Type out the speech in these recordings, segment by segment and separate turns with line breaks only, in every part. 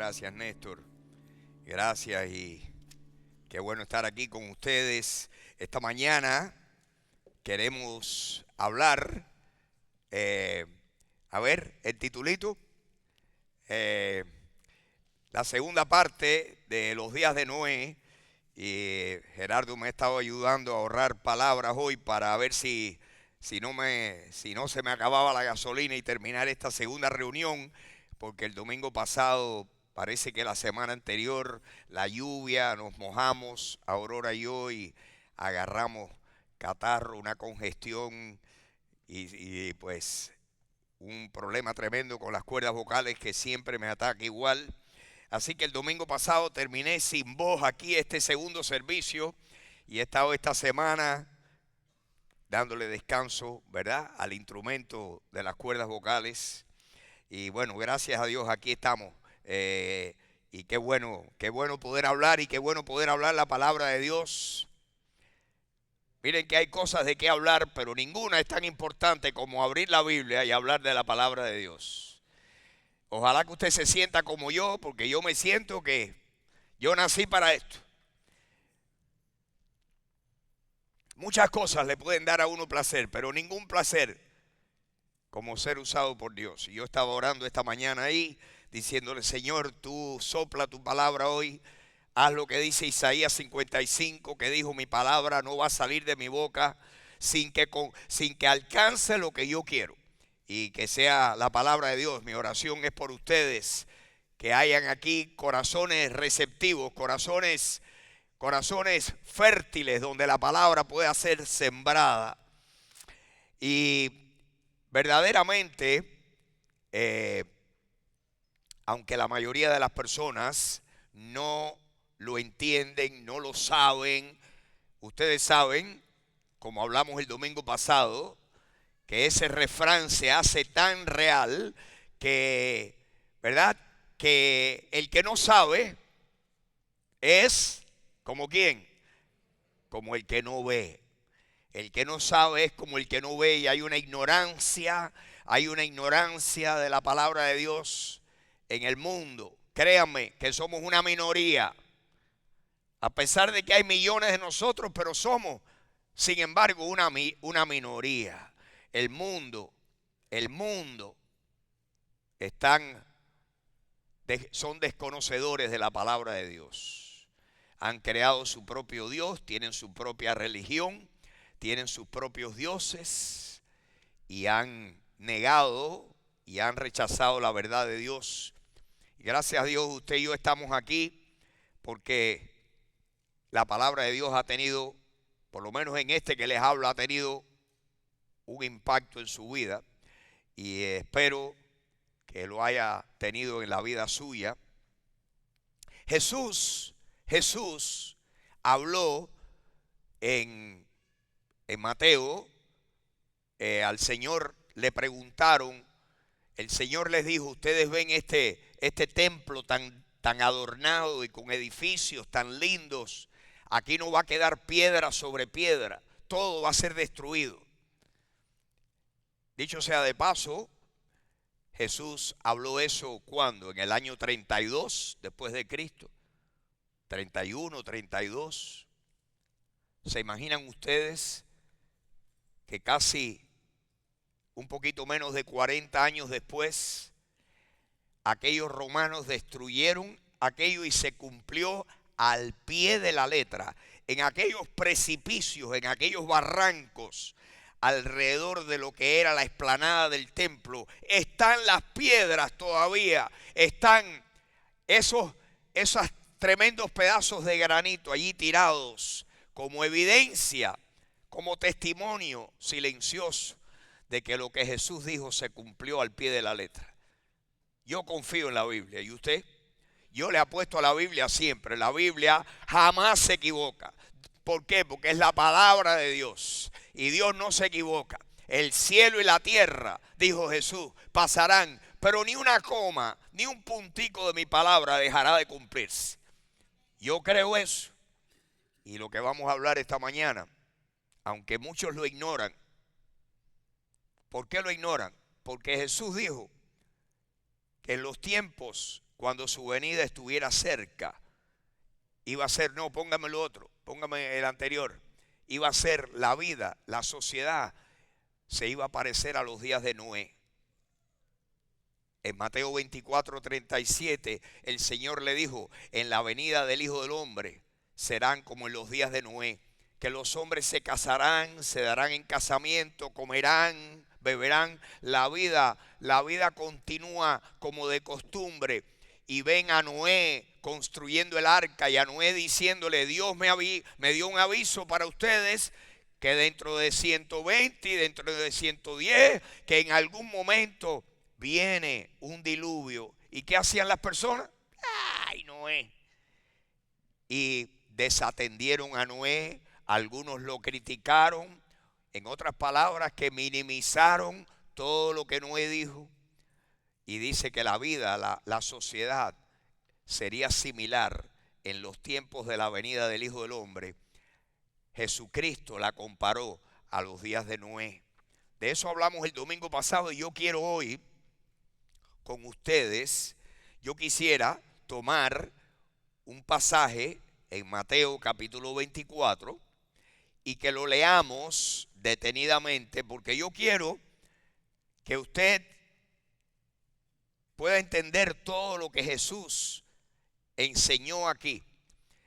Gracias, Néstor. Gracias y qué bueno estar aquí con ustedes. Esta mañana queremos hablar, el titulito, eh, la segunda parte de los días de Noé. Y Gerardo me ha estado ayudando a ahorrar palabras hoy para ver si no se me acababa la gasolina y terminar esta segunda reunión, porque el domingo pasado, parece que la semana anterior, la lluvia, nos mojamos, Aurora y yo, y agarramos catarro, una congestión pues un problema tremendo con las cuerdas vocales que siempre me ataca igual. Así que el domingo pasado terminé sin voz aquí este segundo servicio y he estado esta semana dándole descanso, ¿verdad?, al instrumento de las cuerdas vocales. Y bueno, gracias a Dios aquí estamos. Y qué bueno poder hablar y qué bueno poder hablar la palabra de Dios. Miren que hay cosas de qué hablar, pero ninguna es tan importante como abrir la Biblia y hablar de la palabra de Dios. Ojalá que usted se sienta como yo, porque yo me siento que yo nací para esto. Muchas cosas le pueden dar a uno placer, pero ningún placer como ser usado por Dios. Y yo estaba orando esta mañana ahí, diciéndole: Señor, tú sopla tu palabra hoy. Haz lo que dice Isaías 55, que dijo: mi palabra no va a salir de mi boca sin que alcance lo que yo quiero. Y que sea la palabra de Dios. Mi oración es por ustedes, que hayan aquí corazones receptivos, corazones fértiles, donde la palabra pueda ser sembrada. Y verdaderamente, aunque la mayoría de las personas no lo entienden, no lo saben, ustedes saben, como hablamos el domingo pasado, que ese refrán se hace tan real que, ¿verdad?, que el que no sabe es como quién, como el que no ve. El que no sabe es como el que no ve, y hay una ignorancia de la palabra de Dios en el mundo. Créanme que somos una minoría, a pesar de que hay millones de nosotros, pero somos, sin embargo, una minoría. El mundo son desconocedores de la palabra de Dios. Han creado su propio Dios, tienen su propia religión, tienen sus propios dioses y han negado y han rechazado la verdad de Dios. Y gracias a Dios usted y yo estamos aquí porque la palabra de Dios ha tenido, por lo menos en este que les hablo, ha tenido un impacto en su vida, y espero que lo haya tenido en la vida suya. Jesús habló en Mateo. Al Señor le preguntaron, el Señor les dijo: ustedes ven este templo tan adornado y con edificios tan lindos, aquí no va a quedar piedra sobre piedra, todo va a ser destruido. Dicho sea de paso, Jesús habló eso cuando, en el año 32 después de Cristo, 31, 32. ¿Se imaginan ustedes que casi un poquito menos de 40 años después, aquellos romanos destruyeron aquello y se cumplió al pie de la letra? En aquellos precipicios, en aquellos barrancos, alrededor de lo que era la explanada del templo, están las piedras todavía, están esos tremendos pedazos de granito allí tirados como evidencia, como testimonio silencioso de que lo que Jesús dijo se cumplió al pie de la letra. Yo confío en la Biblia. ¿Y usted? Yo le apuesto a la Biblia siempre. La Biblia jamás se equivoca. ¿Por qué? Porque es la palabra de Dios y Dios no se equivoca. El cielo y la tierra, dijo Jesús, pasarán, pero ni una coma, ni un puntico de mi palabra dejará de cumplirse. Yo creo eso. Y lo que vamos a hablar esta mañana, aunque muchos lo ignoran. ¿Por qué lo ignoran? Porque Jesús dijo que en los tiempos cuando su venida estuviera cerca. Iba a ser, no, póngame lo otro, póngame el anterior. Iba a ser la vida, la sociedad, se iba a parecer a los días de Noé. En Mateo 24:37, el Señor le dijo, en la venida del Hijo del Hombre serán como en los días de Noé, que los hombres se casarán, se darán en casamiento, comerán, beberán. La vida continúa como de costumbre. Y ven a Noé construyendo el arca y a Noé diciéndole, Dios me dio un aviso para ustedes, que dentro de 120 y dentro de 110, que en algún momento viene un diluvio. ¿Y qué hacían las personas? ¡Ay, Noé! Y desatendieron a Noé, algunos lo criticaron, en otras palabras, que minimizaron todo lo que Noé dijo. Y dice que la vida, la sociedad sería similar en los tiempos de la venida del Hijo del Hombre. Jesucristo la comparó a los días de Noé. De eso hablamos el domingo pasado y yo quiero hoy con ustedes, yo quisiera tomar un pasaje en Mateo capítulo 24 y que lo leamos detenidamente, porque yo quiero que usted pueda entender todo lo que Jesús enseñó aquí.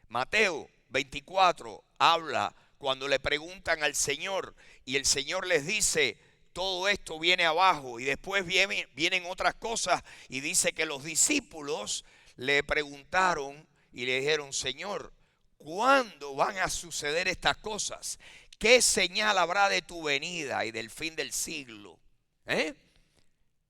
Mateo 24 habla cuando le preguntan al Señor y el Señor les dice, todo esto viene abajo, y después vienen otras cosas, y dice que los discípulos le preguntaron y le dijeron, Señor, ¿cuándo van a suceder estas cosas? ¿Qué señal habrá de tu venida y del fin del siglo?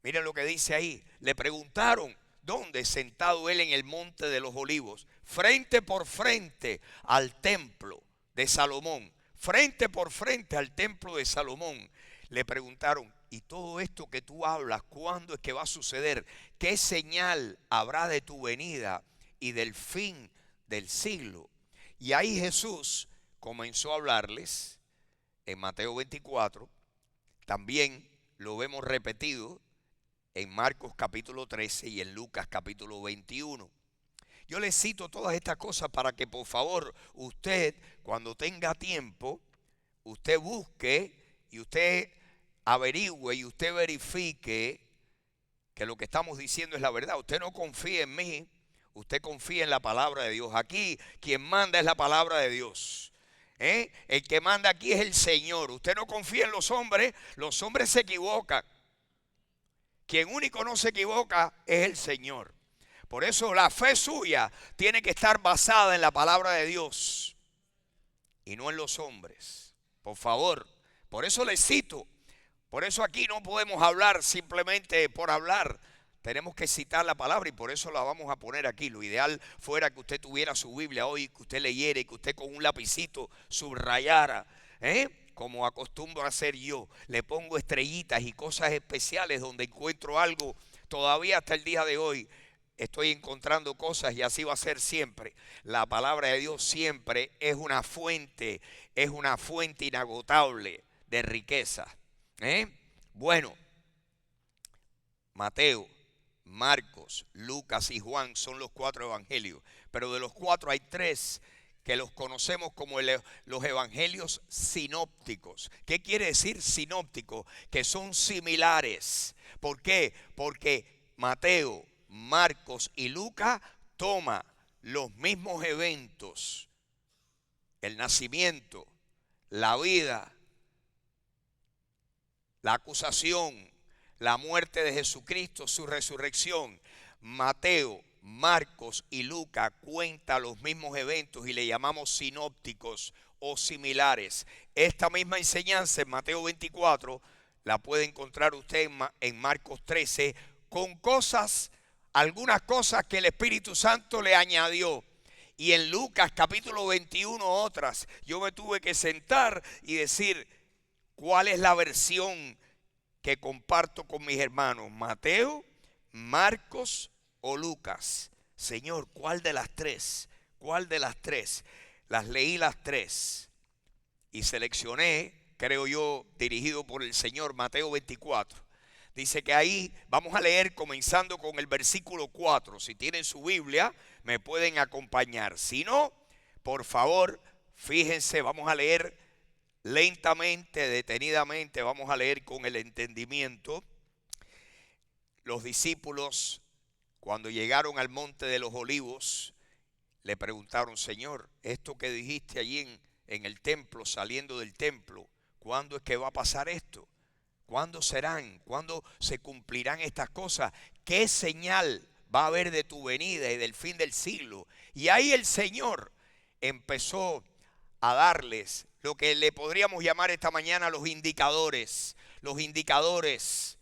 Miren lo que dice ahí. Le preguntaron, ¿dónde? Sentado él en el monte de los olivos, frente por frente al templo de Salomón. Frente por frente al templo de Salomón. Le preguntaron, ¿y todo esto que tú hablas, cuándo es que va a suceder? ¿Qué señal habrá de tu venida y del fin del siglo? Y ahí Jesús comenzó a hablarles en Mateo 24. También lo vemos repetido en Marcos capítulo 13 y en Lucas capítulo 21. Yo les cito todas estas cosas para que por favor usted, cuando tenga tiempo, usted busque y usted averigüe y usted verifique que lo que estamos diciendo es la verdad. Usted no confía en mí, usted confía en la palabra de Dios. Aquí quien manda es la palabra de Dios. El que manda aquí es el Señor. Usted no confía en los hombres se equivocan. Quien único no se equivoca es el Señor. Por eso la fe suya tiene que estar basada en la palabra de Dios y no en los hombres. Por favor, por eso les cito. Por eso aquí no podemos hablar simplemente por hablar. Tenemos que citar la palabra y por eso la vamos a poner aquí. Lo ideal fuera que usted tuviera su Biblia hoy, que usted leyera y que usted con un lapicito subrayara. Como acostumbro a hacer yo, le pongo estrellitas y cosas especiales donde encuentro algo. Todavía hasta el día de hoy estoy encontrando cosas y así va a ser siempre. La palabra de Dios siempre es una fuente inagotable de riqueza. Bueno, Mateo, Marcos, Lucas y Juan son los 4 evangelios, pero de los 4 hay 3 que los conocemos como los evangelios sinópticos. ¿Qué quiere decir sinóptico? Que son similares. ¿Por qué? Porque Mateo, Marcos y Lucas toma los mismos eventos, el nacimiento, la vida, la acusación, la muerte de Jesucristo, su resurrección. Mateo, Marcos y Lucas cuentan los mismos eventos y le llamamos sinópticos o similares. Esta misma enseñanza en Mateo 24 la puede encontrar usted en Marcos 13 con algunas cosas que el Espíritu Santo le añadió. Y en Lucas capítulo 21 otras. Yo me tuve que sentar y decir cuál es la versión que comparto con mis hermanos. Mateo, Marcos o Lucas. Señor, ¿cuál de las 3? ¿Cuál de las 3? Las leí las 3 y seleccioné, creo yo, dirigido por el Señor, Mateo 24. Dice que ahí vamos a leer comenzando con el versículo 4. Si tienen su Biblia, me pueden acompañar. Si no, por favor, fíjense, vamos a leer lentamente, detenidamente, vamos a leer con el entendimiento. Los discípulos, cuando llegaron al monte de los olivos, le preguntaron: Señor, esto que dijiste allí en el templo, saliendo del templo, ¿cuándo es que va a pasar esto? ¿Cuándo serán? ¿Cuándo se cumplirán estas cosas? ¿Qué señal va a haber de tu venida y del fin del siglo? Y ahí el Señor empezó a darles lo que le podríamos llamar esta mañana los indicadores. Los indicadores.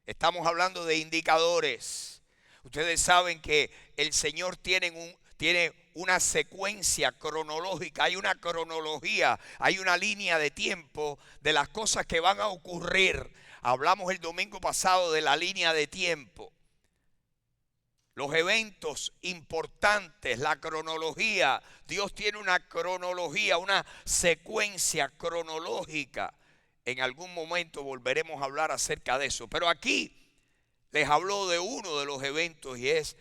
Estamos hablando de indicadores. Ustedes saben que el Señor tiene una secuencia cronológica, hay una cronología, hay una línea de tiempo de las cosas que van a ocurrir. Hablamos el domingo pasado de la línea de tiempo. Los eventos importantes, la cronología. Dios tiene una cronología, una secuencia cronológica. En algún momento volveremos a hablar acerca de eso. Pero aquí les habló de uno de los eventos y es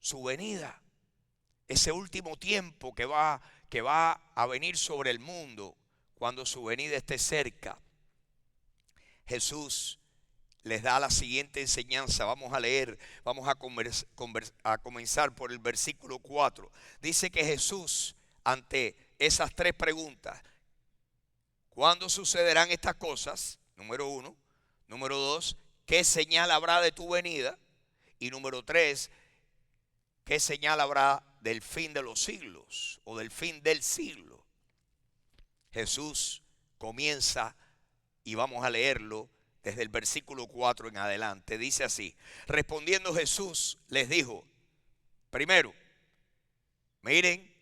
su venida. Ese último tiempo que va a venir sobre el mundo cuando su venida esté cerca. Jesús les da la siguiente enseñanza. Vamos a leer, vamos a comenzar por el versículo 4. Dice que Jesús, ante esas tres preguntas: ¿cuándo sucederán estas cosas? Número 1. Número 2, ¿qué señal habrá de tu venida? Y número 3, ¿qué señal habrá del fin de los siglos o del fin del siglo? Jesús comienza, y vamos a leerlo desde el versículo 4 en adelante. Dice así: respondiendo Jesús les dijo, primero, miren,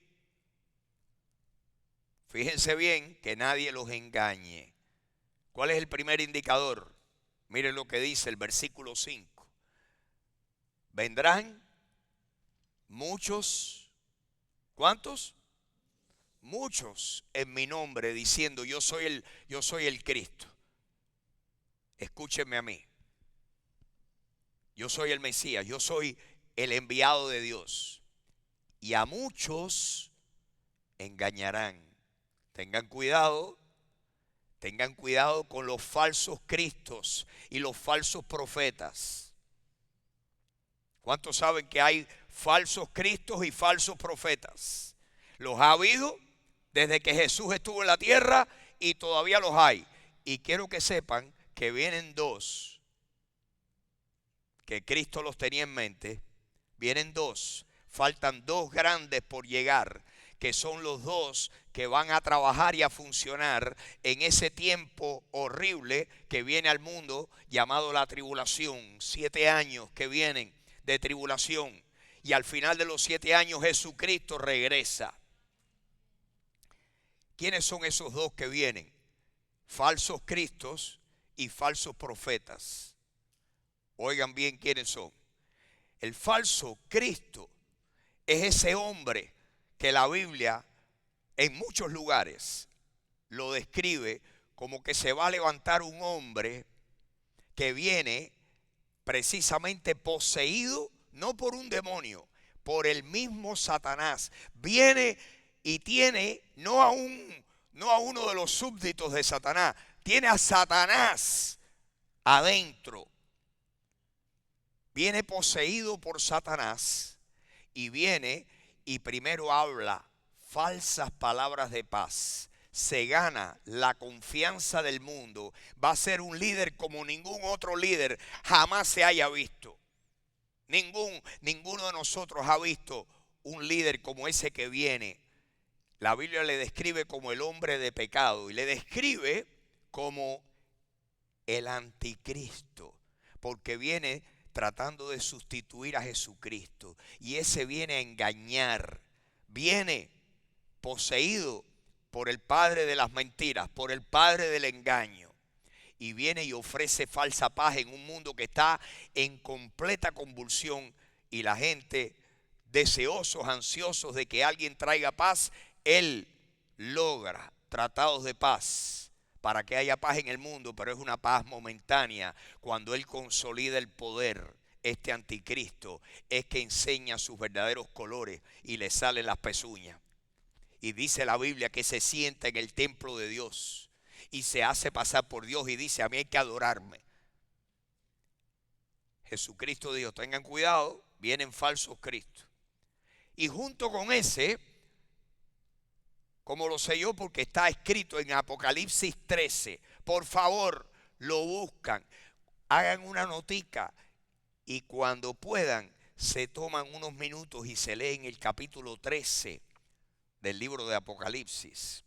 fíjense bien que nadie los engañe. ¿Cuál es el primer indicador? Miren lo que dice el versículo 5. Vendrán muchos, ¿cuántos? Muchos en mi nombre diciendo yo soy el Cristo. Escúchenme a mí. Yo soy el Mesías, yo soy el enviado de Dios. Y a muchos engañarán. Tengan cuidado con los falsos cristos y los falsos profetas. ¿Cuántos saben que hay falsos cristos y falsos profetas? Los ha habido desde que Jesús estuvo en la tierra y todavía los hay. Y quiero que sepan que vienen dos, que Cristo los tenía en mente. Vienen dos, faltan dos grandes por llegar, que son los dos que van a trabajar y a funcionar en ese tiempo horrible que viene al mundo llamado la tribulación. 7 años que vienen de tribulación, y al final de los 7 años Jesucristo regresa. ¿Quiénes son esos dos que vienen? Falsos cristos y falsos profetas. Oigan bien quiénes son. El falso Cristo es ese hombre que la Biblia en muchos lugares lo describe como que se va a levantar un hombre que viene precisamente poseído, no por un demonio, por el mismo Satanás. Viene y tiene no a uno de los súbditos de Satanás, tiene a Satanás adentro. Viene poseído por Satanás y viene y primero habla falsas palabras de paz. Se gana la confianza del mundo. Va a ser un líder como ningún otro líder jamás se haya visto. Ninguno de nosotros ha visto un líder como ese que viene. La Biblia le describe como el hombre de pecado y le describe como el anticristo, porque viene tratando de sustituir a Jesucristo, y ese viene a engañar, viene poseído por el padre de las mentiras, por el padre del engaño, y viene y ofrece falsa paz en un mundo que está en completa convulsión, y la gente deseosos, ansiosos de que alguien traiga paz. Él logra tratados de paz, para que haya paz en el mundo, pero es una paz momentánea. Cuando él consolida el poder, este anticristo es que enseña sus verdaderos colores y le salen las pezuñas. Y dice la Biblia que se sienta en el templo de Dios y se hace pasar por Dios y dice: a mí hay que adorarme. Jesucristo dijo: tengan cuidado, vienen falsos cristos. Y junto con ese, como lo sé yo porque está escrito en Apocalipsis 13, por favor, lo buscan, hagan una notica y cuando puedan se toman unos minutos y se leen el capítulo 13 del libro de Apocalipsis.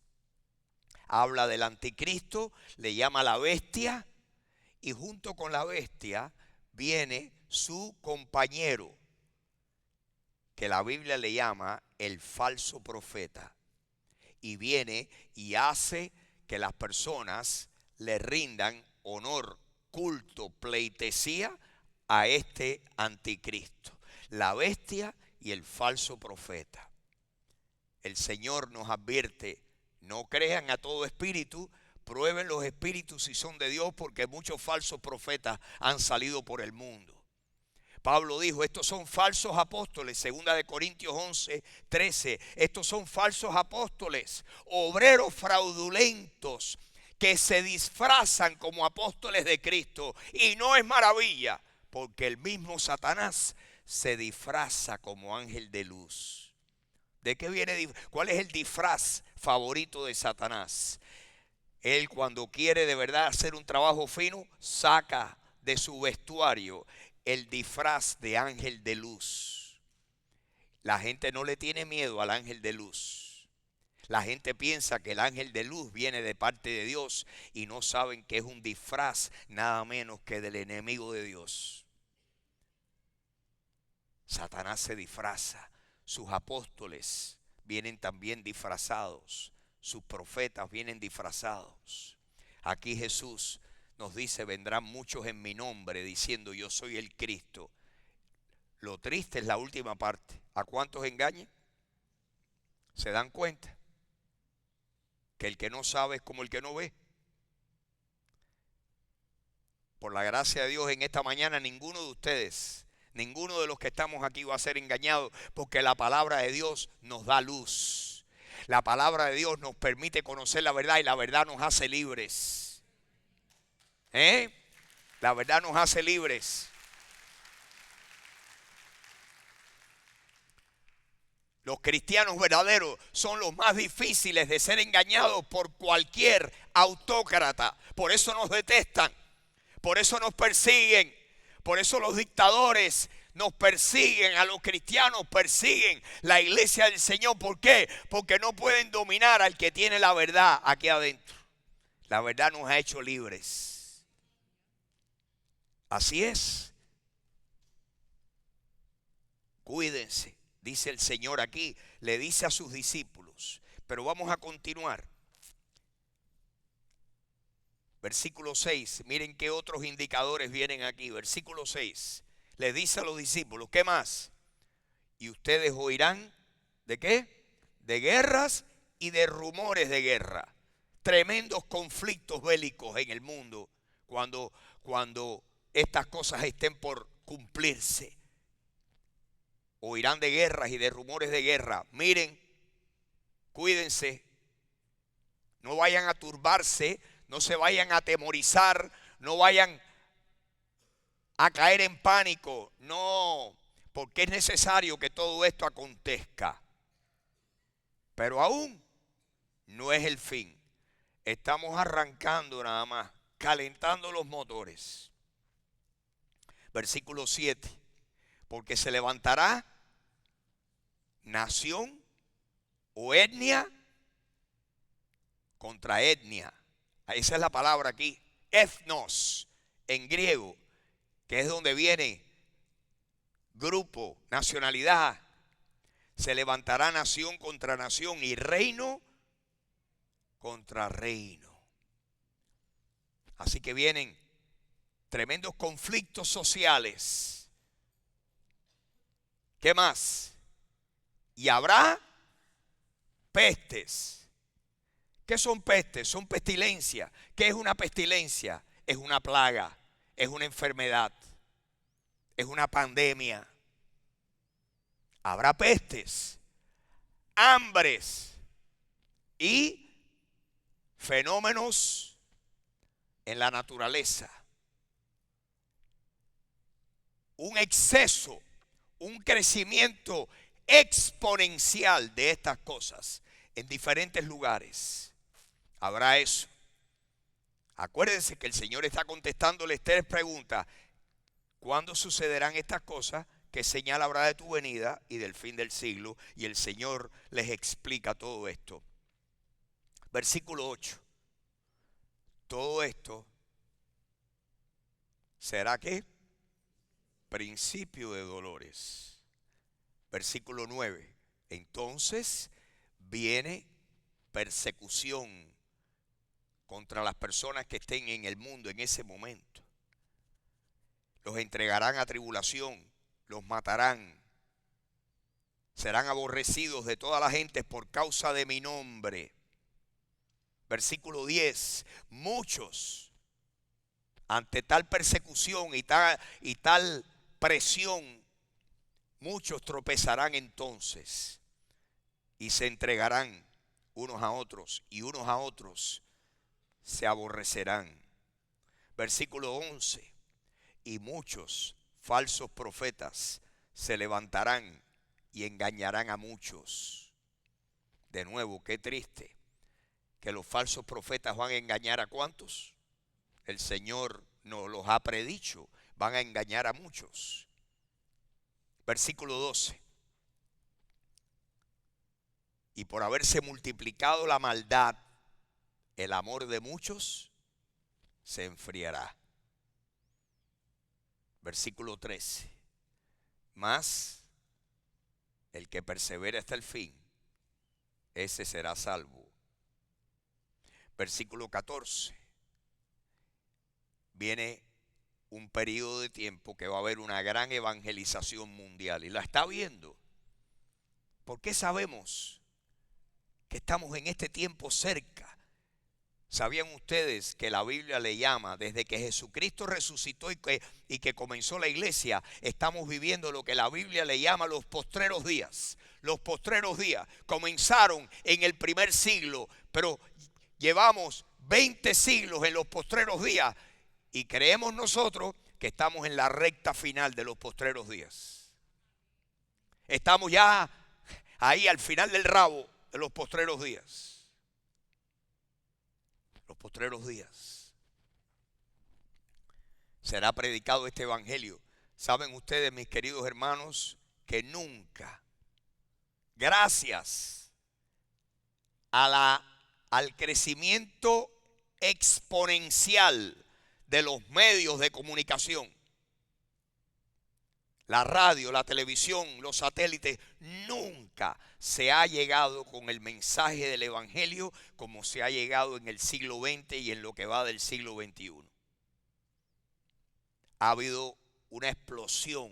Habla del anticristo, le llama la bestia y junto con la bestia viene su compañero, que la Biblia le llama el falso profeta. Y viene y hace que las personas le rindan honor, culto, pleitesía a este anticristo, la bestia y el falso profeta. El Señor nos advierte: no crean a todo espíritu, prueben los espíritus si son de Dios, porque muchos falsos profetas han salido por el mundo. Pablo dijo: estos son falsos apóstoles, 2 de Corintios 11, 13. Estos son falsos apóstoles, obreros fraudulentos que se disfrazan como apóstoles de Cristo. Y no es maravilla, porque el mismo Satanás se disfraza como ángel de luz. ¿De qué viene? ¿Cuál es el disfraz favorito de Satanás? Él, cuando quiere de verdad hacer un trabajo fino, saca de su vestuario el disfraz de ángel de luz. La gente no le tiene miedo al ángel de luz. La gente piensa que el ángel de luz viene de parte de Dios y no saben que es un disfraz nada menos que del enemigo de Dios. Satanás se disfraza. Sus apóstoles vienen también disfrazados. Sus profetas vienen disfrazados. Aquí Jesús nos dice: vendrán muchos en mi nombre diciendo: yo soy el Cristo. Lo triste es la última parte. ¿A cuántos engañan? ¿Se dan cuenta? Que el que no sabe es como el que no ve. Por la gracia de Dios, en esta mañana ninguno de ustedes, ninguno de los que estamos aquí va a ser engañado, porque la palabra de Dios nos da luz. La palabra de Dios nos permite conocer la verdad y la verdad nos hace libres. La verdad nos hace libres. Los cristianos verdaderos son los más difíciles de ser engañados por cualquier autócrata. Por eso nos detestan, por eso nos persiguen, por eso los dictadores nos persiguen, a los cristianos persiguen la iglesia del Señor. ¿Por qué? Porque no pueden dominar al que tiene la verdad aquí adentro. La verdad nos ha hecho libres. Así es. Cuídense. Dice el Señor aquí, le dice a sus discípulos. Pero vamos a continuar. Versículo 6, miren qué otros indicadores vienen aquí. Versículo 6, le dice a los discípulos: ¿qué más? Y ustedes oirán, ¿de qué? De guerras y de rumores de guerra. Tremendos conflictos bélicos en el mundo cuando estas cosas estén por cumplirse. Oirán de guerras y de rumores de guerra. Miren, cuídense, no vayan a turbarse, no se vayan a atemorizar, no vayan a caer en pánico. No, porque es necesario que todo esto acontezca. Pero aún no es el fin. Estamos arrancando nada más, calentando los motores. Versículo 7. Porque se levantará nación o etnia contra etnia. Esa es la palabra aquí, ethnos, en griego, que es donde viene grupo, nacionalidad. Se levantará nación contra nación y reino contra reino. Así que vienen tremendos conflictos sociales. ¿Qué más? Y habrá pestes. ¿Qué son pestes? Son pestilencias. ¿Qué es una pestilencia? Es una plaga, es una enfermedad, es una pandemia. Habrá pestes, hambres y fenómenos en la naturaleza. Un exceso, un crecimiento exponencial de estas cosas en diferentes lugares. Habrá eso. Acuérdense que el Señor está contestándole 3 preguntas. ¿Cuándo sucederán estas cosas? ¿Qué señal habrá de tu venida y del fin del siglo? Y el Señor les explica todo esto. Versículo 8. Todo esto será ¿qué? Principio de dolores. Versículo 9. Entonces viene persecución contra las personas que estén en el mundo en ese momento. Los entregarán a tribulación, los matarán, serán aborrecidos de toda la gente por causa de mi nombre. Versículo 10, muchos ante tal persecución y tal presión, muchos tropezarán entonces y se entregarán unos a otros y unos a otros se aborrecerán. Versículo 11, y muchos falsos profetas se levantarán y engañarán a muchos. De nuevo, qué triste que los falsos profetas van a engañar a ¿cuántos? El Señor nos los ha predicho, van a engañar a muchos. Versículo 12. Y por haberse multiplicado la maldad, el amor de muchos se enfriará. Versículo 13. Mas el que persevera hasta el fin, ese será salvo. Versículo 14. Viene un periodo de tiempo que va a haber una gran evangelización mundial. Y la está viendo. ¿Por qué sabemos que estamos en este tiempo cerca? ¿Sabían ustedes que la Biblia le llama, desde que Jesucristo resucitó y que comenzó la iglesia, estamos viviendo lo que la Biblia le llama los postreros días? Los postreros días comenzaron en el primer siglo, pero llevamos 20 siglos en los postreros días y creemos nosotros que estamos en la recta final de los postreros días. Estamos ya ahí al final del rabo de los postreros días. Los postreros días será predicado este evangelio. Saben ustedes, mis queridos hermanos, que nunca, gracias al crecimiento exponencial de los medios de comunicación, la radio, la televisión, los satélites, nunca se ha llegado con el mensaje del evangelio como se ha llegado en el siglo XX y en lo que va del siglo XXI. Ha habido una explosión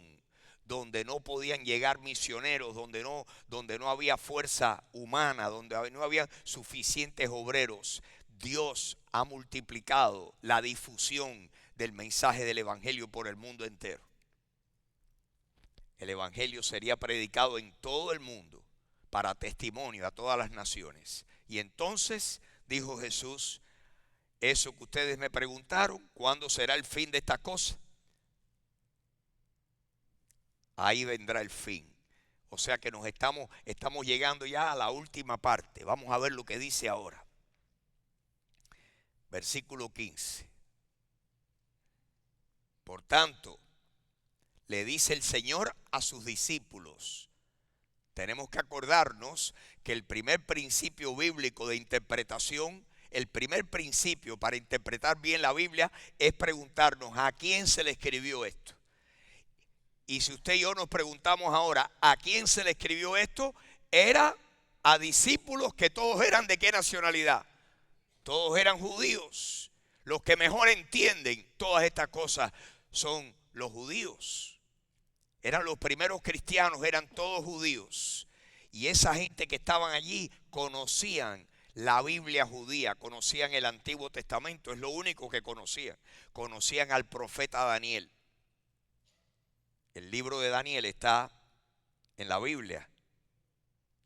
donde no podían llegar misioneros, donde no había fuerza humana, donde no había suficientes obreros. Dios ha multiplicado la difusión del mensaje del evangelio por el mundo entero. El evangelio sería predicado en todo el mundo para testimonio a todas las naciones. Y entonces dijo Jesús, eso que ustedes me preguntaron, ¿cuándo será el fin de esta cosa? Ahí vendrá el fin. O sea que estamos llegando ya a la última parte. Vamos a ver lo que dice ahora. Versículo 15. Por tanto, le dice el Señor a sus discípulos. Tenemos que acordarnos que el primer principio bíblico de interpretación, el primer principio para interpretar bien la Biblia es preguntarnos ¿a quién se le escribió esto? Y si usted y yo nos preguntamos ahora ¿a quién se le escribió esto? Era a discípulos que todos eran ¿de qué nacionalidad? Todos eran judíos. Los que mejor entienden todas estas cosas son los judíos. Eran los primeros cristianos, eran todos judíos. Y esa gente que estaban allí conocían la Biblia judía, conocían el Antiguo Testamento, es lo único que conocían. Conocían al profeta Daniel. El libro de Daniel está en la Biblia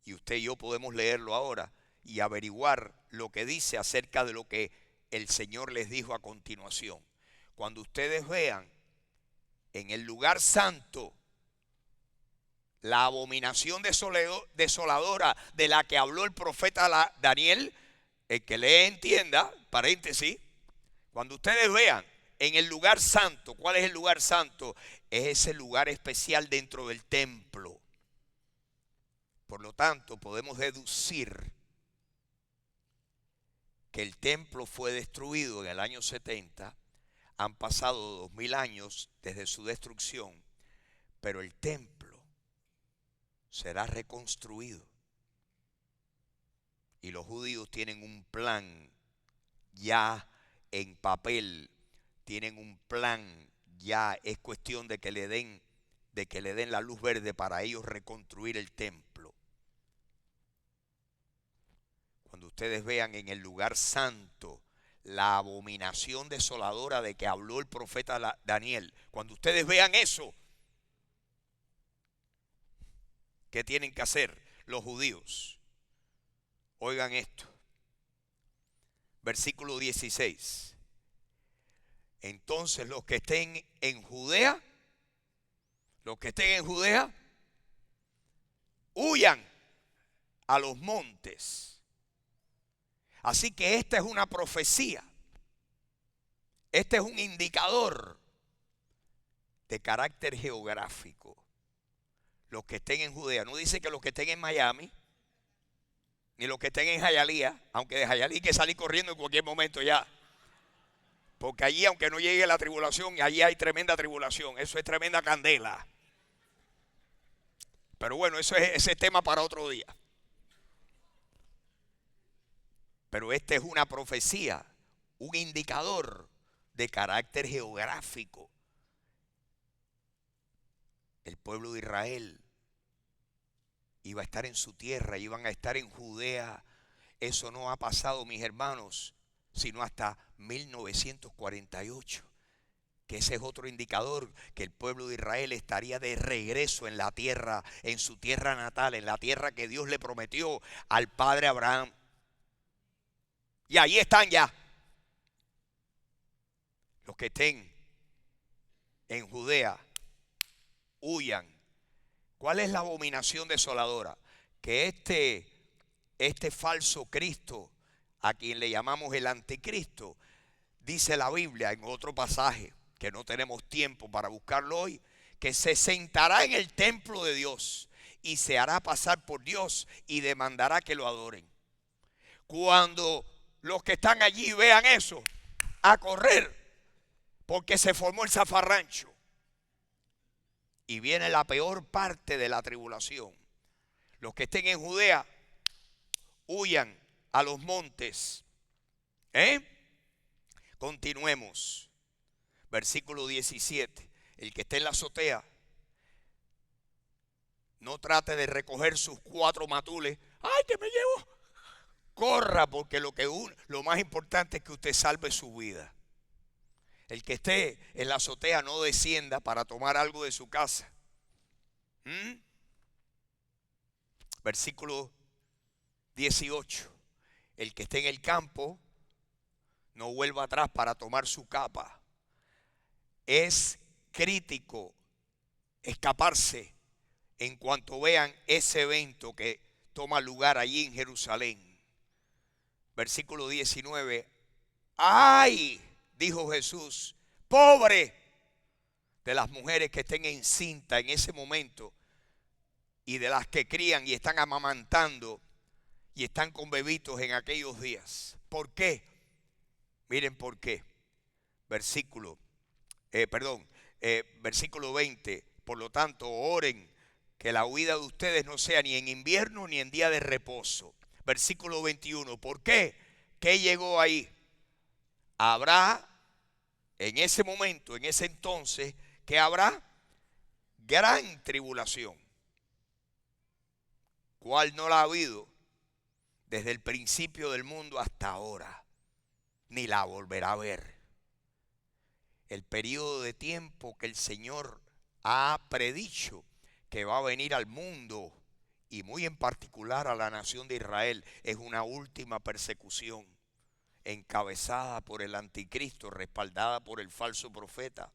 y usted y yo podemos leerlo ahora y averiguar lo que dice acerca de lo que el Señor les dijo a continuación. Cuando ustedes vean en el lugar santo la abominación desoladora de la que habló el profeta Daniel, el que lee entienda, paréntesis, cuando ustedes vean en el lugar santo, ¿cuál es el lugar santo? Es ese lugar especial dentro del templo. Por lo tanto, podemos deducir que el templo fue destruido en el año 70. Han pasado 2000 años desde su destrucción, pero el templo será reconstruido. Y los judíos tienen un plan ya en papel, tienen un plan ya, es cuestión de que le den la luz verde para ellos reconstruir el templo. Cuando ustedes vean en el lugar santo la abominación desoladora de que habló el profeta Daniel, cuando ustedes vean eso, ¿qué tienen que hacer los judíos? Oigan esto. Versículo 16. Entonces los que estén en Judea, huyan a los montes. Así que esta es una profecía. Este es un indicador de carácter geográfico. Los que estén en Judea, no dice que los que estén en Miami, ni los que estén en Hialeah, aunque de Hialeah hay que salir corriendo en cualquier momento ya. Porque allí, aunque no llegue la tribulación, allí hay tremenda tribulación. Eso es tremenda candela. Pero bueno, ese es tema para otro día. Pero esta es una profecía, un indicador de carácter geográfico. El pueblo de Israel iba a estar en su tierra, iban a estar en Judea. Eso no ha pasado, mis hermanos, sino hasta 1948. Que ese es otro indicador, que el pueblo de Israel estaría de regreso en la tierra, en su tierra natal, en la tierra que Dios le prometió al padre Abraham. Y ahí están ya. Los que estén en Judea, huyan. ¿Cuál es la abominación desoladora? Que este falso Cristo, a quien le llamamos el anticristo, dice la Biblia en otro pasaje, que no tenemos tiempo para buscarlo hoy, que se sentará en el templo de Dios y se hará pasar por Dios y demandará que lo adoren. Cuando los que están allí vean eso, a correr, porque se formó el zafarrancho. Y viene la peor parte de la tribulación. Los que estén en Judea, huyan a los montes. Continuemos. Versículo 17. El que esté en la azotea, no trate de recoger sus 4 matules. ¡Ay, que me llevo! Corra, porque lo más importante es que usted salve su vida. El que esté en la azotea no descienda para tomar algo de su casa. Versículo 18. El que esté en el campo no vuelva atrás para tomar su capa. Es crítico escaparse en cuanto vean ese evento que toma lugar allí en Jerusalén. Versículo 19. ¡Ay!, dijo Jesús, pobre de las mujeres que estén encinta en ese momento y de las que crían y están amamantando y están con bebitos en aquellos días. ¿Por qué? Miren por qué. Versículo 20. Por lo tanto, oren que la huida de ustedes no sea ni en invierno ni en día de reposo. Versículo 21. ¿Por qué? ¿Qué llegó ahí? Habrá en ese momento, en ese entonces, que habrá gran tribulación. ¿Cuál no la ha habido desde el principio del mundo hasta ahora, ni la volverá a ver. El periodo de tiempo que el Señor ha predicho que va a venir al mundo y muy en particular a la nación de Israel es una última persecución encabezada por el anticristo, respaldada por el falso profeta.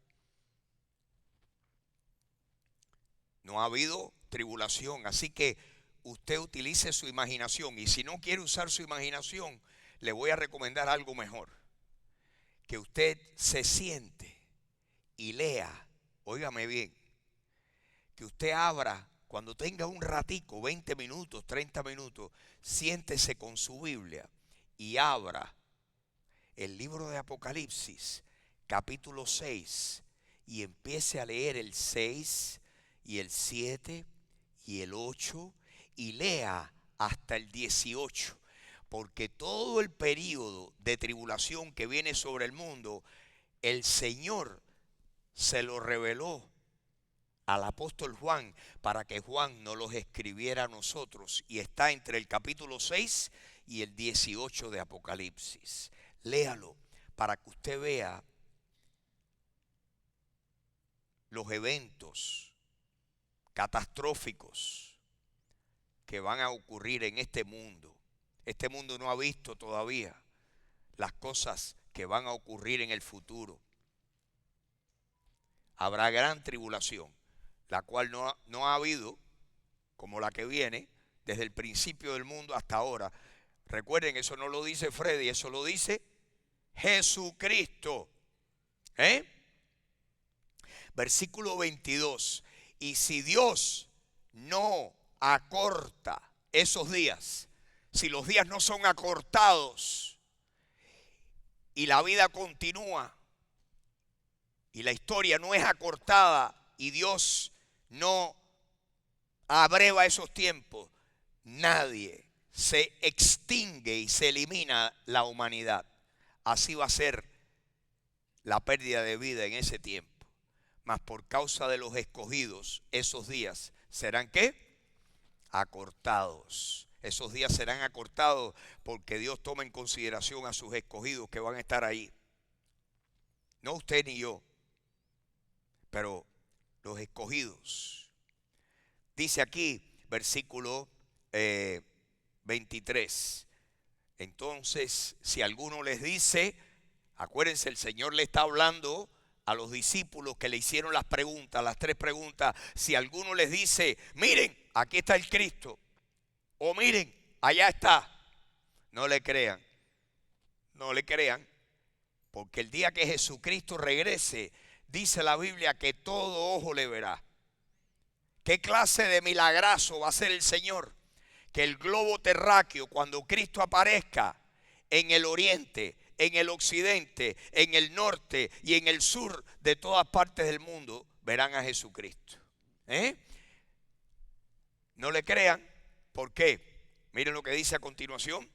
No ha habido tribulación, así que usted utilice su imaginación, y si no quiere usar su imaginación, le voy a recomendar algo mejor. Que usted se siente y lea, óigame bien, que usted abra, cuando tenga un ratico, 20 minutos, 30 minutos, siéntese con su Biblia y abra el libro de Apocalipsis, capítulo 6, y empiece a leer el 6 y el 7 y el 8 y lea hasta el 18. Porque todo el periodo de tribulación que viene sobre el mundo, el Señor se lo reveló al apóstol Juan para que Juan nos los escribiera a nosotros. Y está entre el capítulo 6 y el 18 de Apocalipsis. Léalo para que usted vea los eventos catastróficos que van a ocurrir en este mundo. Este mundo no ha visto todavía las cosas que van a ocurrir en el futuro. Habrá gran tribulación, la cual no ha habido, como la que viene, desde el principio del mundo hasta ahora. Recuerden, eso no lo dice Freddy, eso lo dice Jesucristo. Versículo 22. Y si Dios no acorta esos días, si los días no son acortados y la vida continúa y la historia no es acortada y Dios no abreva esos tiempos, nadie se extingue y se elimina la humanidad. Así va a ser la pérdida de vida en ese tiempo. Mas por causa de los escogidos, esos días serán ¿qué? Acortados. Esos días serán acortados porque Dios toma en consideración a sus escogidos que van a estar ahí. No usted ni yo, pero los escogidos. Dice aquí, versículo 23. Entonces, si alguno les dice, acuérdense, el Señor le está hablando a los discípulos que le hicieron las preguntas, las 3 preguntas. Si alguno les dice, miren, aquí está el Cristo, o miren, allá está, no le crean. No le crean, porque el día que Jesucristo regrese, dice la Biblia que todo ojo le verá. ¿Qué clase de milagrazo va a ser el Señor? Que el globo terráqueo, cuando Cristo aparezca en el oriente, en el occidente, en el norte y en el sur de todas partes del mundo, verán a Jesucristo. No le crean. ¿Por qué? Miren lo que dice a continuación.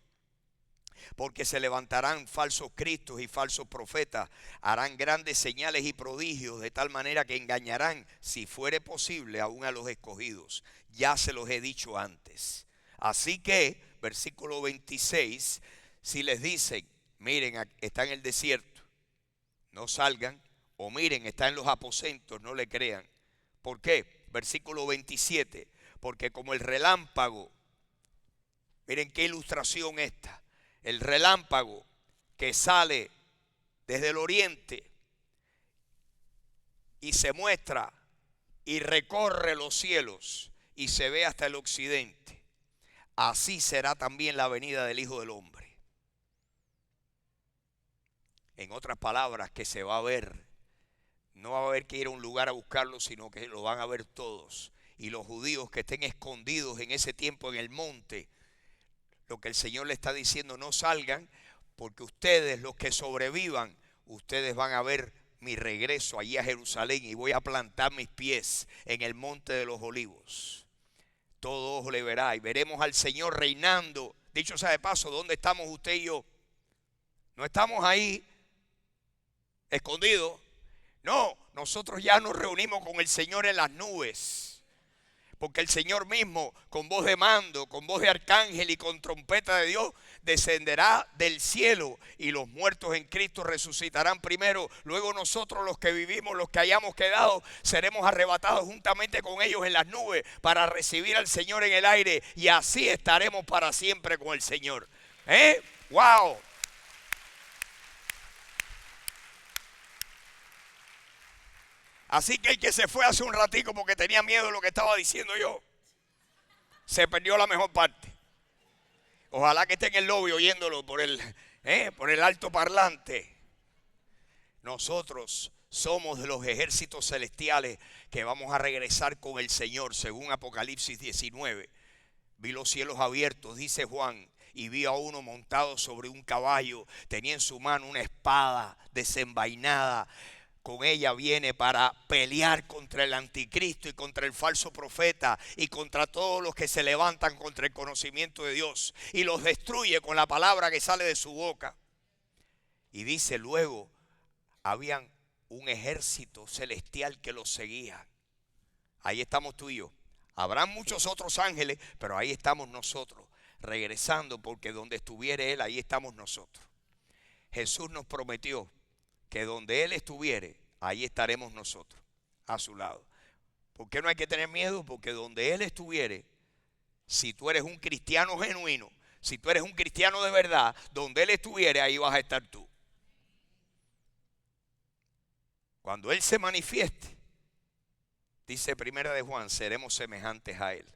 Porque se levantarán falsos cristos y falsos profetas, harán grandes señales y prodigios, de tal manera que engañarán, si fuere posible, aún a los escogidos. Ya se los he dicho antes. Así que, versículo 26, si les dicen, miren, está en el desierto, no salgan, o miren, está en los aposentos, no le crean. ¿Por qué? Versículo 27, porque como el relámpago, miren qué ilustración esta. El relámpago que sale desde el oriente y se muestra y recorre los cielos y se ve hasta el occidente. Así será también la venida del Hijo del Hombre. En otras palabras, que se va a ver. No va a haber que ir a un lugar a buscarlo, sino que lo van a ver todos. Y los judíos que estén escondidos en ese tiempo en el monte, lo que el Señor le está diciendo, no salgan, porque ustedes, los que sobrevivan, ustedes van a ver mi regreso allí a Jerusalén y voy a plantar mis pies en el monte de los olivos. Todo ojo le verá y veremos al Señor reinando. Dicho sea de paso, ¿dónde estamos usted y yo? No estamos ahí escondidos. No, nosotros ya nos reunimos con el Señor en las nubes. Porque el Señor mismo, con voz de mando, con voz de arcángel y con trompeta de Dios, descenderá del cielo, y los muertos en Cristo resucitarán primero. Luego nosotros, los que vivimos, los que hayamos quedado, seremos arrebatados juntamente con ellos en las nubes para recibir al Señor en el aire, y así estaremos para siempre con el Señor. ¡Wow! Así que el que se fue hace un ratico porque tenía miedo de lo que estaba diciendo yo, se perdió la mejor parte. Ojalá que esté en el lobby oyéndolo por el alto parlante. Nosotros somos de los ejércitos celestiales que vamos a regresar con el Señor, según Apocalipsis 19. Vi los cielos abiertos, dice Juan, y vi a uno montado sobre un caballo. Tenía en su mano una espada desenvainada. Con ella viene para pelear contra el anticristo y contra el falso profeta y contra todos los que se levantan contra el conocimiento de Dios, y los destruye con la palabra que sale de su boca. Y dice luego, habían un ejército celestial que los seguía. Ahí estamos tú y yo. Habrán muchos otros ángeles, pero ahí estamos nosotros, regresando, porque donde estuviere Él, ahí estamos nosotros. Jesús nos prometió que donde Él estuviere, ahí estaremos nosotros, a su lado. ¿Por qué no hay que tener miedo? Porque donde Él estuviere, si tú eres un cristiano genuino, si tú eres un cristiano de verdad, donde Él estuviere, ahí vas a estar tú. Cuando Él se manifieste, dice Primera de Juan, seremos semejantes a Él.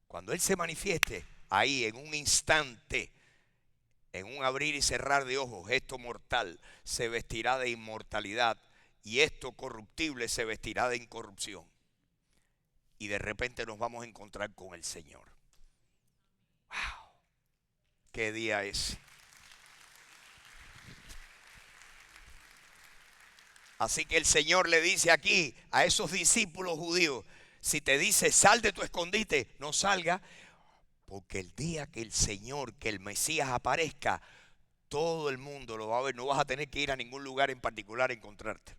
Cuando Él se manifieste, ahí en un instante, en un abrir y cerrar de ojos, esto mortal se vestirá de inmortalidad y esto corruptible se vestirá de incorrupción. Y de repente nos vamos a encontrar con el Señor. ¡Wow! ¿Qué día es? Así que el Señor le dice aquí a esos discípulos judíos, si te dice sal de tu escondite, no salga, porque el día que el Señor, que el Mesías aparezca, todo el mundo lo va a ver. No vas a tener que ir a ningún lugar en particular a encontrarte.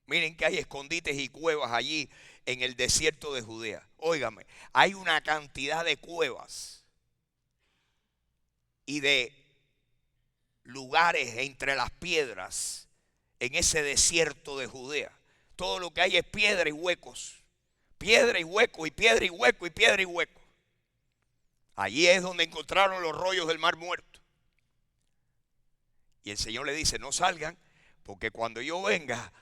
Miren que hay escondites y cuevas allí en el desierto de Judea. Óigame, hay una cantidad de cuevas y de lugares entre las piedras en ese desierto de Judea. Todo lo que hay es piedra y huecos. Piedra y hueco, y piedra y hueco, y piedra y hueco. Allí es donde encontraron los rollos del Mar Muerto. Y el Señor le dice, no salgan, porque cuando yo venga,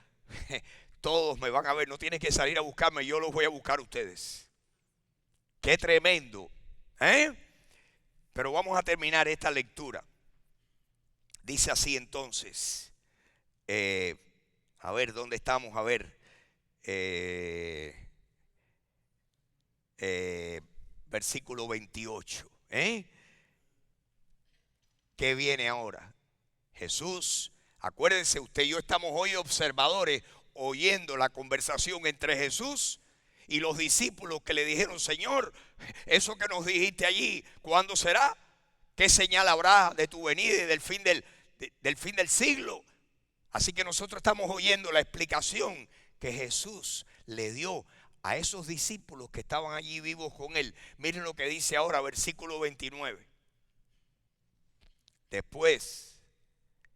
todos me van a ver. No tienen que salir a buscarme, yo los voy a buscar a ustedes. Qué tremendo. Pero vamos a terminar esta lectura. Dice así entonces. A ver, ¿dónde estamos? A ver. Versículo 28. ¿Qué viene ahora? Jesús, acuérdense, usted y yo estamos hoy observadores, oyendo la conversación entre Jesús y los discípulos que le dijeron, Señor, eso que nos dijiste allí, ¿cuándo será? ¿Qué señal habrá de tu venida y del fin del siglo? Así que nosotros estamos oyendo la explicación que Jesús le dio a esos discípulos que estaban allí vivos con Él. Miren lo que dice ahora, versículo 29. Después,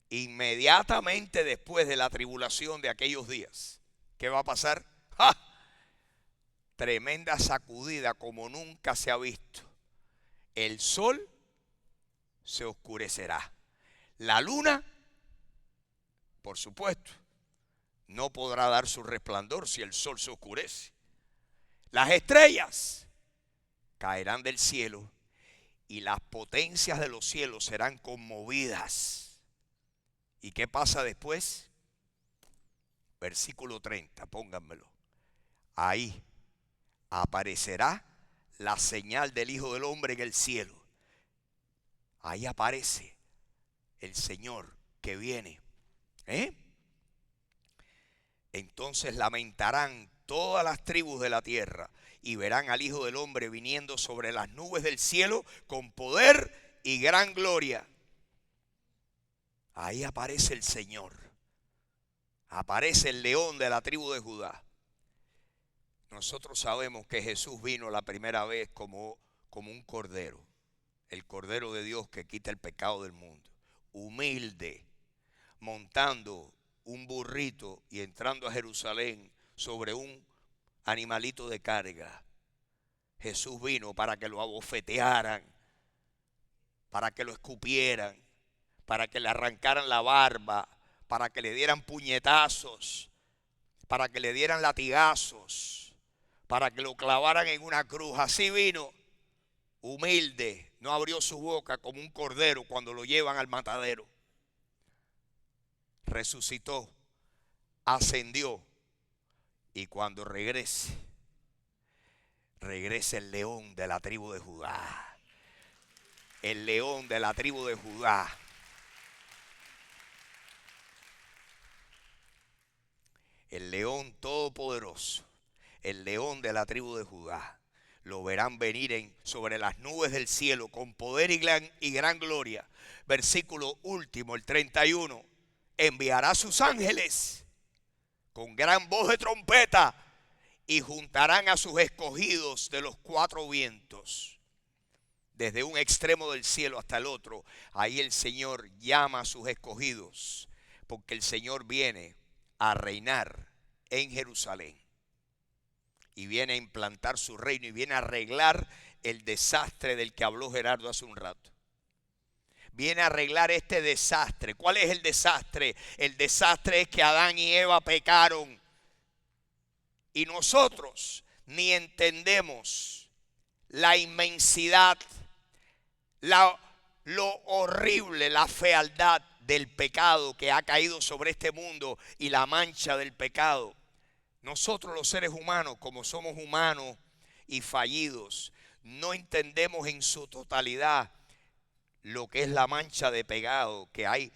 inmediatamente después de la tribulación de aquellos días, ¿qué va a pasar? ¡Ja! Tremenda sacudida como nunca se ha visto. El sol se oscurecerá. La luna, por supuesto, no podrá dar su resplandor si el sol se oscurece. Las estrellas caerán del cielo y las potencias de los cielos serán conmovidas. ¿Y qué pasa después? Versículo 30, pónganmelo. Ahí aparecerá la señal del Hijo del Hombre en el cielo. Ahí aparece el Señor que viene. Entonces lamentarán todas las tribus de la tierra y verán al Hijo del Hombre viniendo sobre las nubes del cielo con poder y gran gloria. Ahí aparece el Señor. Aparece el león de la tribu de Judá. Nosotros sabemos que Jesús vino la primera vez como un cordero, el cordero de Dios que quita el pecado del mundo, humilde, montando un burrito y entrando a Jerusalén sobre un animalito de carga. Jesús vino para que lo abofetearan, para que lo escupieran, para que le arrancaran la barba, para que le dieran puñetazos, para que le dieran latigazos, para que lo clavaran en una cruz. Así vino, humilde, no abrió su boca como un cordero cuando lo llevan al matadero. Resucitó, ascendió, y cuando regrese el león de la tribu de Judá. El león de la tribu de Judá. El león todopoderoso, el león de la tribu de Judá. Lo verán venir sobre las nubes del cielo con poder y gran gloria. Versículo último, el 31. Enviará sus ángeles con gran voz de trompeta y juntarán a sus escogidos de los cuatro vientos, desde un extremo del cielo hasta el otro. Ahí el Señor llama a sus escogidos, porque el Señor viene a reinar en Jerusalén y viene a implantar su reino y viene a arreglar el desastre del que habló Gerardo hace un rato. Viene a arreglar este desastre. ¿Cuál es el desastre? El desastre es que Adán y Eva pecaron y nosotros ni entendemos la inmensidad, lo horrible, la fealdad del pecado que ha caído sobre este mundo y la mancha del pecado. Nosotros los seres humanos, como somos humanos y fallidos, no entendemos en su totalidad lo que es la mancha de pecado que hay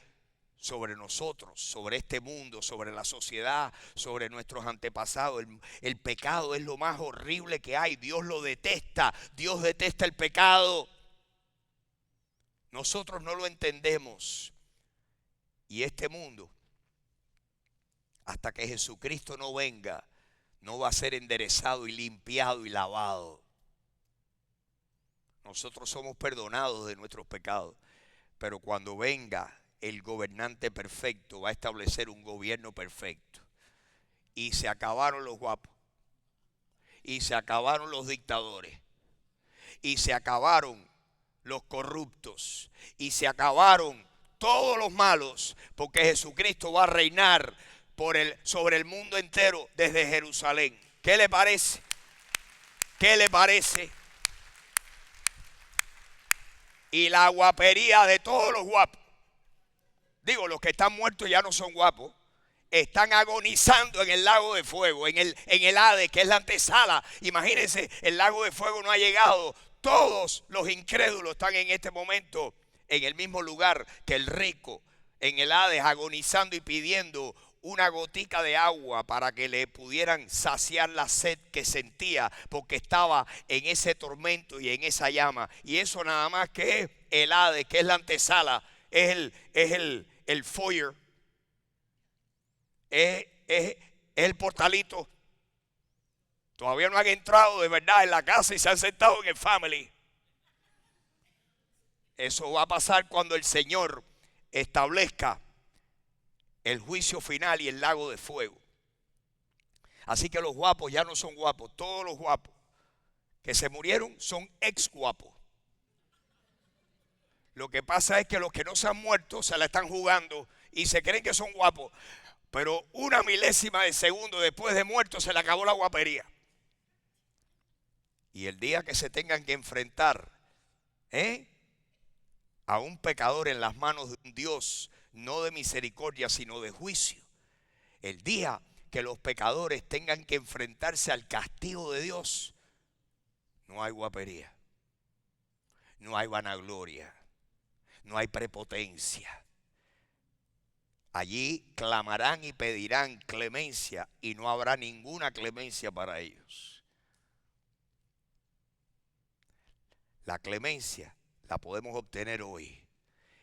sobre nosotros, sobre este mundo, sobre la sociedad, sobre nuestros antepasados. El pecado es lo más horrible que hay. Dios lo detesta. Dios detesta el pecado. Nosotros no lo entendemos. Y este mundo, hasta que Jesucristo no venga, no va a ser enderezado y limpiado y lavado. Nosotros somos perdonados de nuestros pecados, pero cuando venga el gobernante perfecto, va a establecer un gobierno perfecto. Y se acabaron los guapos, y se acabaron los dictadores, y se acabaron los corruptos, y se acabaron todos los malos, porque Jesucristo va a reinar sobre el mundo entero desde Jerusalén. ¿Qué le parece? ¿Qué le parece? Y la guapería de todos los guapos, digo, los que están muertos ya no son guapos, están agonizando en el lago de fuego, en el Hades, que es la antesala. Imagínense, el lago de fuego no ha llegado. Todos los incrédulos están en este momento en el mismo lugar que el rico, en el Hades, agonizando y pidiendo una gotica de agua para que le pudieran saciar la sed que sentía, porque estaba en ese tormento y en esa llama. Y eso nada más que es el Hades, que es la antesala, es el foyer, es el portalito. Todavía no han entrado de verdad en la casa y se han sentado en el family. Eso va a pasar cuando el Señor establezca el juicio final y el lago de fuego. Así que los guapos ya no son guapos. Todos los guapos que se murieron son ex guapos. Lo que pasa es que los que no se han muerto se la están jugando y se creen que son guapos. Pero una milésima de segundo después de muerto se le acabó la guapería. Y el día que se tengan que enfrentar a un pecador en las manos de un Dios, no de misericordia, sino de juicio. El día que los pecadores tengan que enfrentarse al castigo de Dios, no hay guapería, no hay vanagloria, no hay prepotencia. Allí clamarán y pedirán clemencia y no habrá ninguna clemencia para ellos. La clemencia la podemos obtener hoy.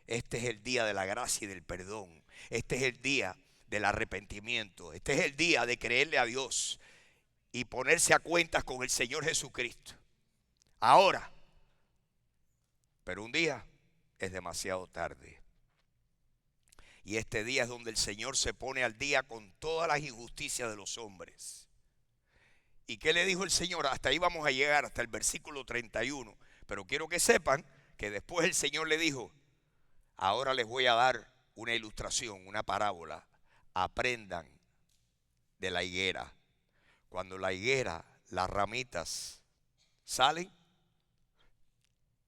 Este es el día de la gracia y del perdón. Este es el día del arrepentimiento. Este es el día de creerle a Dios y ponerse a cuentas con el Señor Jesucristo. Ahora, pero un día es demasiado tarde. Y este día es donde el Señor se pone al día con todas las injusticias de los hombres. ¿Y qué le dijo el Señor? Hasta ahí vamos a llegar, hasta el versículo 31. Pero quiero que sepan que después el Señor le dijo: ahora les voy a dar una ilustración, una parábola. Aprendan de la higuera. Cuando la higuera, las ramitas salen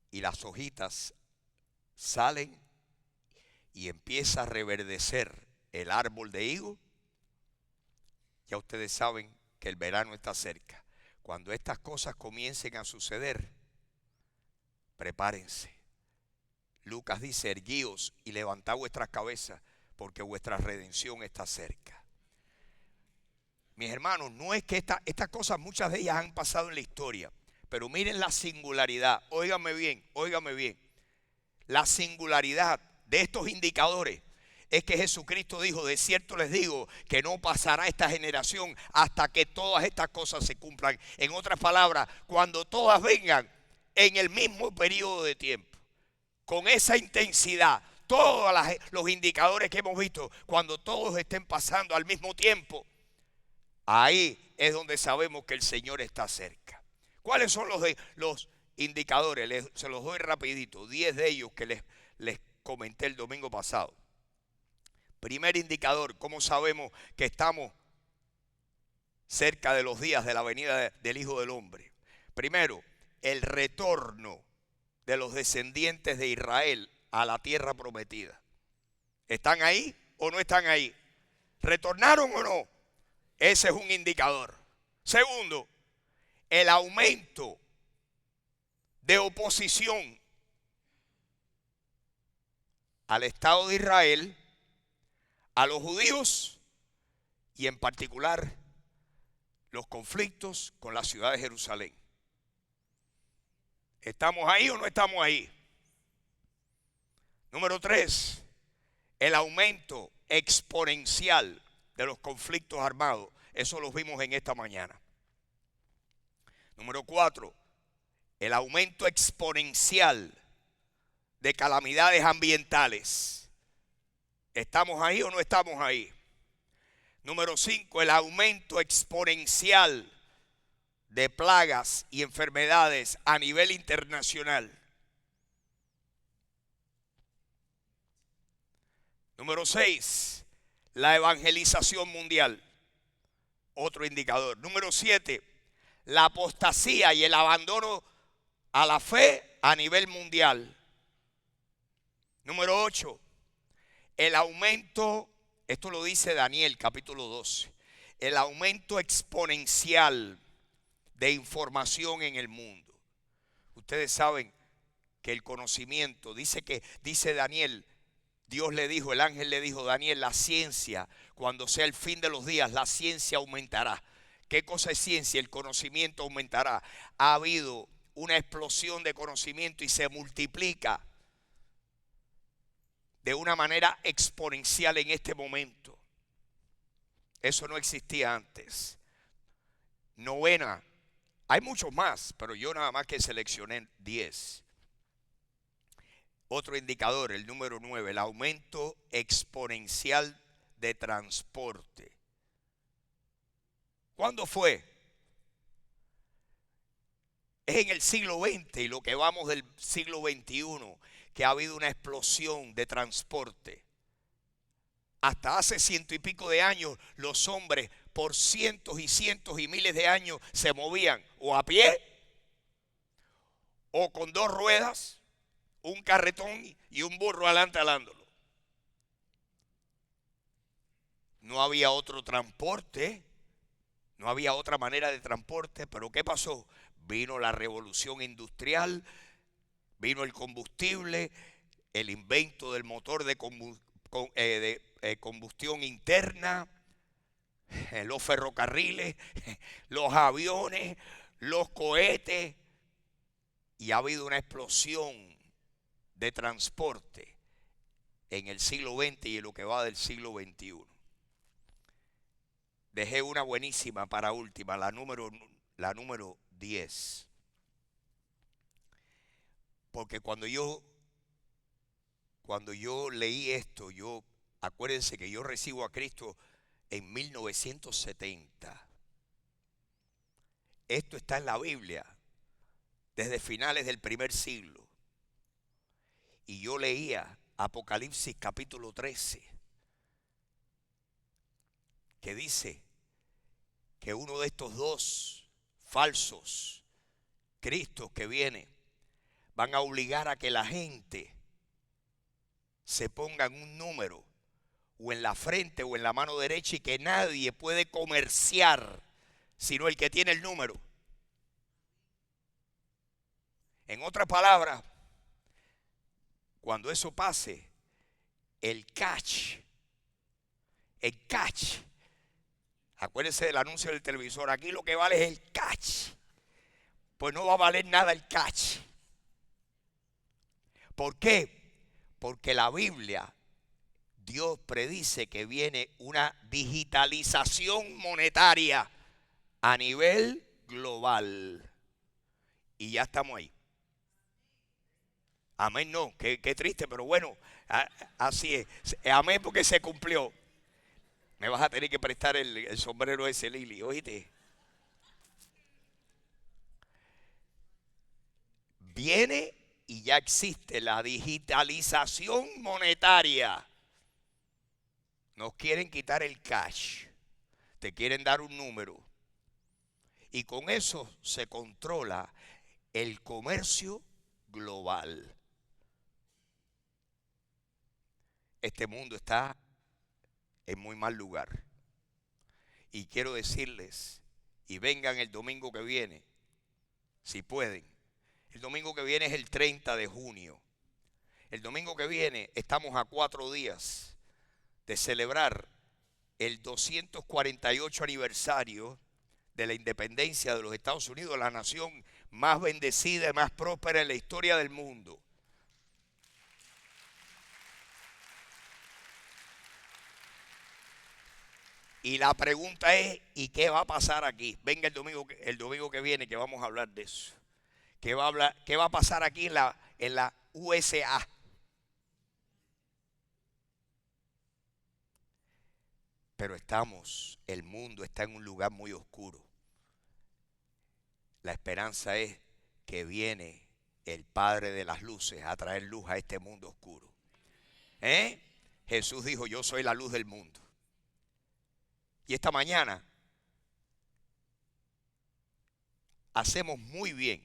y las hojitas salen y empieza a reverdecer el árbol de higo, ya ustedes saben que el verano está cerca. Cuando estas cosas comiencen a suceder, prepárense. Lucas dice: erguíos y levantad vuestras cabezas, porque vuestra redención está cerca. Mis hermanos, no es que estas cosas, muchas de ellas han pasado en la historia, pero miren la singularidad. Óigame bien, óigame bien. La singularidad de estos indicadores es que Jesucristo dijo: de cierto les digo que no pasará esta generación hasta que todas estas cosas se cumplan. En otras palabras, cuando todas vengan en el mismo periodo de tiempo, con esa intensidad, todos los indicadores que hemos visto, cuando todos estén pasando al mismo tiempo, ahí es donde sabemos que el Señor está cerca. ¿Cuáles son los indicadores? Se los doy rapidito, 10 de ellos que les comenté el domingo pasado. Primer indicador: ¿cómo sabemos que estamos cerca de los días de la venida del Hijo del Hombre? Primero, el retorno de los descendientes de Israel a la tierra prometida. ¿Están ahí o no están ahí? ¿Retornaron o no? Ese es un indicador. Segundo, el aumento de oposición al Estado de Israel, a los judíos y en particular los conflictos con la ciudad de Jerusalén. ¿Estamos ahí o no estamos ahí? Número 3, el aumento exponencial de los conflictos armados. Eso lo vimos en esta mañana. Número 4, el aumento exponencial de calamidades ambientales. ¿Estamos ahí o no estamos ahí? Número 5, el aumento exponencial de plagas y enfermedades a nivel internacional. Número 6, la evangelización mundial. Otro indicador. Número 7, la apostasía y el abandono a la fe a nivel mundial. Número 8, el aumento, esto lo dice Daniel capítulo 12, el aumento exponencial de información en el mundo. Ustedes saben que el conocimiento, dice Daniel, Dios le dijo, el ángel le dijo: Daniel, la ciencia, cuando sea el fin de los días, la ciencia aumentará. ¿Qué cosa es ciencia? El conocimiento aumentará. Ha habido una explosión de conocimiento y se multiplica de una manera exponencial en este momento. Eso no existía antes. Novena, hay muchos más, pero yo nada más que seleccioné 10. Otro indicador, el número 9, el aumento exponencial de transporte. ¿Cuándo fue? Es en el siglo XX y lo que vamos del siglo XXI, que ha habido una explosión de transporte. Hasta hace 100 y pico de años, los hombres por cientos y miles de años se movían o a pie o con 2 ruedas, un carretón y un burro adelante alándolo. No había otro transporte, no había otra manera de transporte, pero ¿qué pasó? Vino la revolución industrial, vino el combustible, el invento del motor de combustión interna, los ferrocarriles, los aviones, los cohetes, y ha habido una explosión de transporte en el siglo XX y en lo que va del siglo XXI. Dejé una buenísima para última, la número 10. Porque cuando yo leí esto, acuérdense que yo recibo a Cristo en 1970. Esto está en la Biblia desde finales del primer siglo. Y yo leía Apocalipsis capítulo 13, que dice que uno de estos dos falsos Cristos que viene van a obligar a que la gente se ponga en un número o en la frente o en la mano derecha y que nadie puede comerciar sino el que tiene el número. En otras palabras, cuando eso pase, el catch, acuérdense del anuncio del televisor, aquí lo que vale es el catch. Pues no va a valer nada el catch. ¿Por qué? Porque la Biblia, Dios predice que viene una digitalización monetaria a nivel global. Y ya estamos ahí. Amén, no, qué triste, pero bueno, así es. Amén porque se cumplió. Me vas a tener que prestar el sombrero ese, Lili, oíste. Viene y ya existe la digitalización monetaria. Nos quieren quitar el cash. Te quieren dar un número. Y con eso se controla el comercio global. Este mundo está en muy mal lugar. Y quiero decirles, y vengan el domingo que viene, si pueden. El domingo que viene es el 30 de junio. El domingo que viene estamos a 4 días de celebrar el 248 aniversario de la independencia de los Estados Unidos, la nación más bendecida y más próspera en la historia del mundo. Y la pregunta es, ¿y qué va a pasar aquí? Venga el domingo que viene que vamos a hablar de eso. ¿Qué va a pasar aquí en la USA? Pero el mundo está en un lugar muy oscuro. La esperanza es que viene el Padre de las luces a traer luz a este mundo oscuro. Jesús dijo, yo soy la luz del mundo. Y esta mañana hacemos muy bien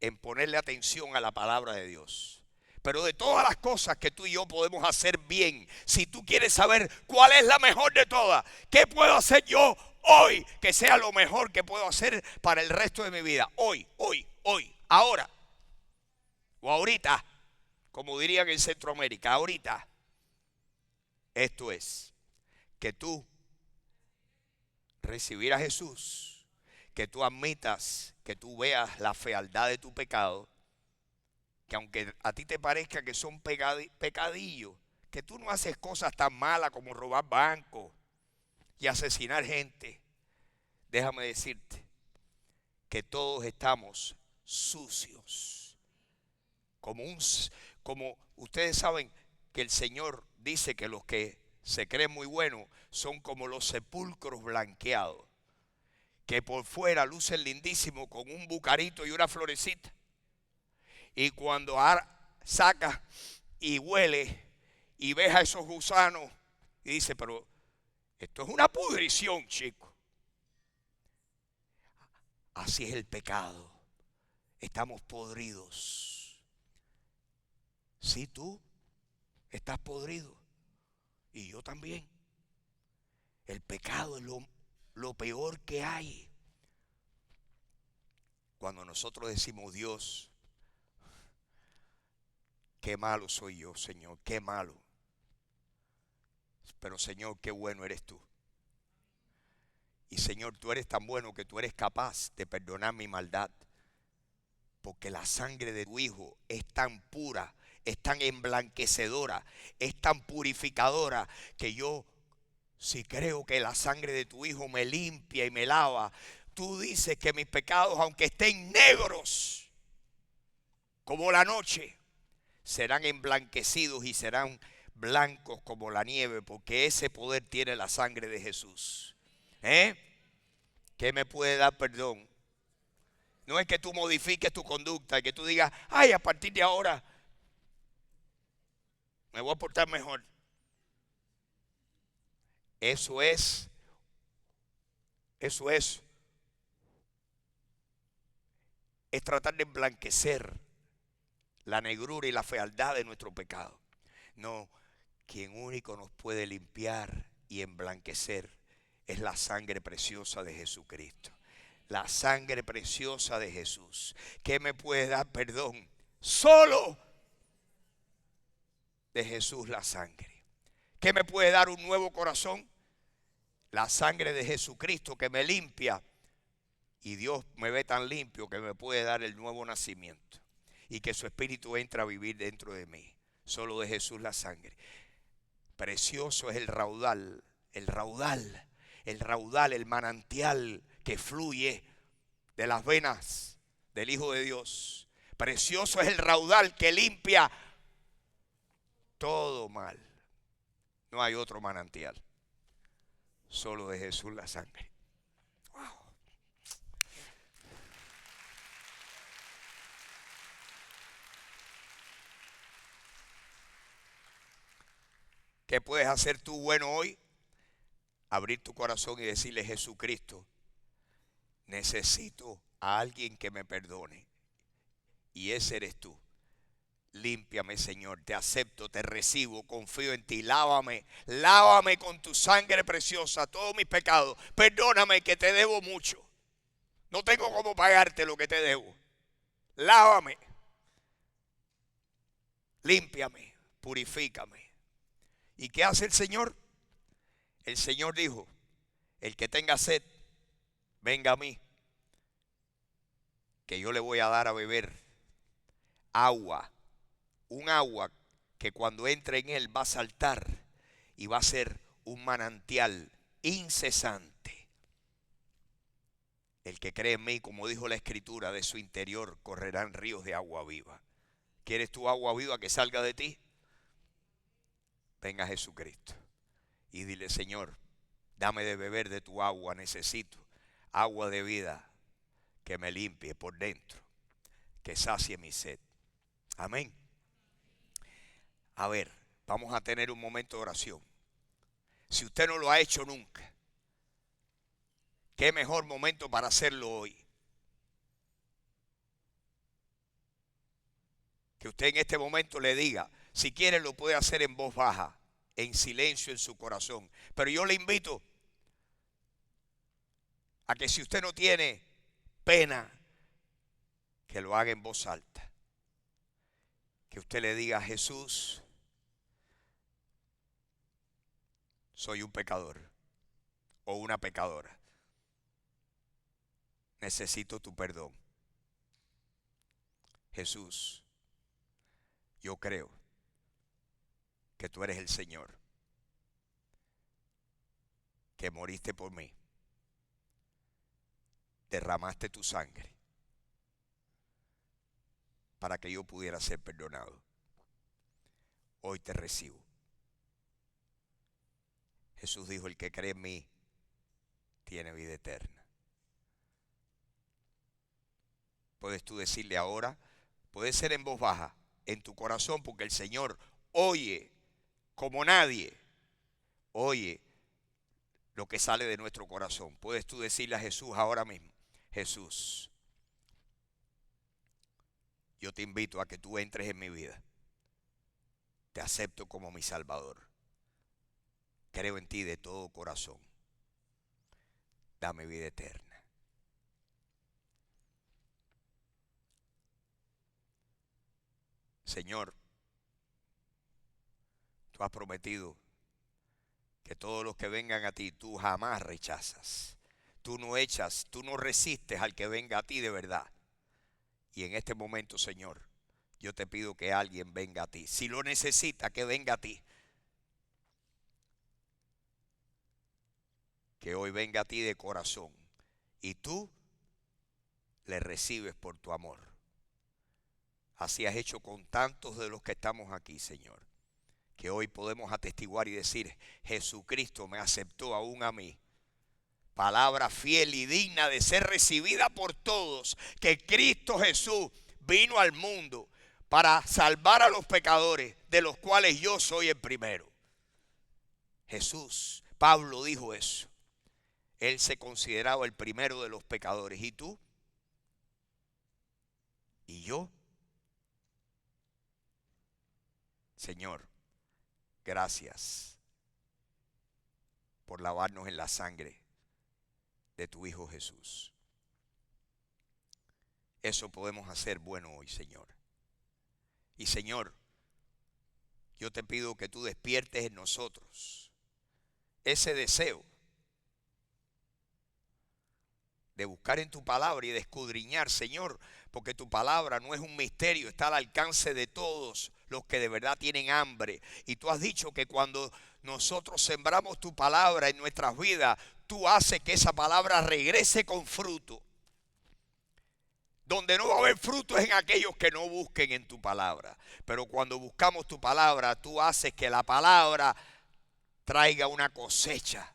en ponerle atención a la palabra de Dios. Pero de todas las cosas que tú y yo podemos hacer bien, si tú quieres saber cuál es la mejor de todas, ¿qué puedo hacer yo hoy que sea lo mejor que puedo hacer para el resto de mi vida? Hoy, ahora o ahorita, como dirían en Centroamérica, ahorita. Esto es, que tú recibir a Jesús, que tú admitas, que tú veas la fealdad de tu pecado, que aunque a ti te parezca que son pecadillos, que tú no haces cosas tan malas como robar bancos y asesinar gente, déjame decirte que todos estamos sucios. Como ustedes saben que el Señor dice que los que se creen muy buenos son como los sepulcros blanqueados, que por fuera lucen lindísimos con un bucarito y una florecita. Y cuando sacas y huele y ves a esos gusanos y dice, pero esto es una pudrición, chico. Así es el pecado. Estamos podridos. Si tú estás podrido y yo también. El pecado es lo peor que hay. Cuando nosotros decimos, Dios, qué malo soy yo, Señor, qué malo. Pero Señor, qué bueno eres tú. Y Señor, tú eres tan bueno que tú eres capaz de perdonar mi maldad. Porque la sangre de tu Hijo es tan pura, es tan emblanquecedora, es tan purificadora que yo si creo que la sangre de tu Hijo me limpia y me lava, tú dices que mis pecados, aunque estén negros como la noche, serán emblanquecidos y serán blancos como la nieve, porque ese poder tiene la sangre de Jesús. ¿Eh? ¿Qué me puede dar perdón? No es que tú modifiques tu conducta y que tú digas, ay, a partir de ahora me voy a portar mejor. Eso es tratar de emblanquecer la negrura y la fealdad de nuestro pecado. No, quien único nos puede limpiar y emblanquecer es la sangre preciosa de Jesucristo. La sangre preciosa de Jesús. ¿Qué me puede dar perdón? Solo de Jesús la sangre. ¿Qué me puede dar un nuevo corazón? La sangre de Jesucristo que me limpia. Y Dios me ve tan limpio que me puede dar el nuevo nacimiento. Y que su Espíritu entre a vivir dentro de mí. Solo de Jesús la sangre. Precioso es el raudal, el manantial que fluye de las venas del Hijo de Dios. Precioso es el raudal que limpia todo mal. No hay otro manantial, solo de Jesús la sangre. Wow. ¿Qué puedes hacer tú bueno hoy? Abrir tu corazón y decirle: Jesucristo, necesito a alguien que me perdone. Y ese eres tú. Límpiame, Señor, te acepto, te recibo, confío en ti. Lávame, lávame con tu sangre preciosa todos mis pecados. Perdóname que te debo mucho. No tengo cómo pagarte lo que te debo. Lávame, límpiame, purifícame. ¿Y qué hace el Señor? El Señor dijo: el que tenga sed, venga a mí, que yo le voy a dar a beber agua. Un agua que cuando entre en él va a saltar y va a ser un manantial incesante. El que cree en mí, como dijo la Escritura, de su interior correrán ríos de agua viva. ¿Quieres tu agua viva que salga de ti? Venga a Jesucristo y dile: Señor, dame de beber de tu agua, necesito agua de vida que me limpie por dentro, que sacie mi sed. Amén. A ver, vamos a tener un momento de oración. Si usted no lo ha hecho nunca, qué mejor momento para hacerlo hoy. Que usted en este momento le diga, si quiere lo puede hacer en voz baja, en silencio en su corazón. Pero yo le invito a que si usted no tiene pena, que lo haga en voz alta. Que usted le diga: Jesús, soy un pecador o una pecadora. Necesito tu perdón. Jesús, yo creo que tú eres el Señor, que moriste por mí, derramaste tu sangre para que yo pudiera ser perdonado. Hoy te recibo. Jesús dijo: el que cree en mí tiene vida eterna. Puedes tú decirle ahora, puede ser en voz baja, en tu corazón, porque el Señor oye como nadie, oye lo que sale de nuestro corazón. Puedes tú decirle a Jesús ahora mismo: Jesús, yo te invito a que tú entres en mi vida. Te acepto como mi Salvador. Creo en ti de todo corazón. Dame vida eterna. Señor, tú has prometido que todos los que vengan a ti, tú jamás rechazas. Tú no echas, tú no resistes al que venga a ti de verdad. Y en este momento, Señor, yo te pido que alguien venga a ti. Si lo necesita, que venga a ti. que hoy venga a ti de corazón y tú le recibes por tu amor. Así has hecho con tantos de los que estamos aquí, Señor, que hoy podemos atestiguar y decir: Jesucristo me aceptó aún a mí. Palabra fiel y digna de ser recibida por todos, que Cristo Jesús vino al mundo para salvar a los pecadores, de los cuales yo soy el primero. Jesús, Pablo dijo eso. Él se consideraba el primero de los pecadores. ¿Y tú? ¿Y yo? Señor, gracias por lavarnos en la sangre de tu Hijo Jesús. Eso podemos hacer bueno hoy, Señor. Y Señor, yo te pido que tú despiertes en nosotros ese deseo de buscar en tu palabra y de escudriñar, Señor, porque tu palabra no es un misterio, está al alcance de todos los que de verdad tienen hambre. Y tú has dicho que cuando nosotros sembramos tu palabra en nuestras vidas, tú haces que esa palabra regrese con fruto. Donde no va a haber fruto es en aquellos que no busquen en tu palabra. Pero cuando buscamos tu palabra, tú haces que la palabra traiga una cosecha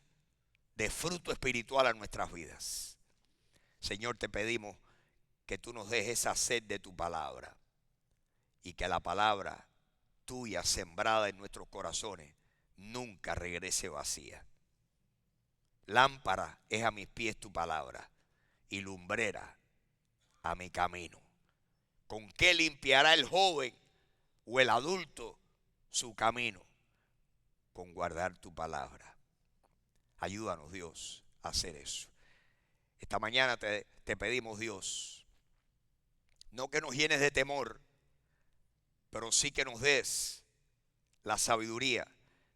de fruto espiritual a nuestras vidas. Señor, te pedimos que tú nos des esa sed de tu palabra y que la palabra tuya sembrada en nuestros corazones nunca regrese vacía. Lámpara es a mis pies tu palabra y lumbrera a mi camino. ¿Con qué limpiará el joven o el adulto su camino? Con guardar tu palabra. Ayúdanos, Dios, a hacer eso. Esta mañana te pedimos, Dios, no que nos llenes de temor, pero sí que nos des la sabiduría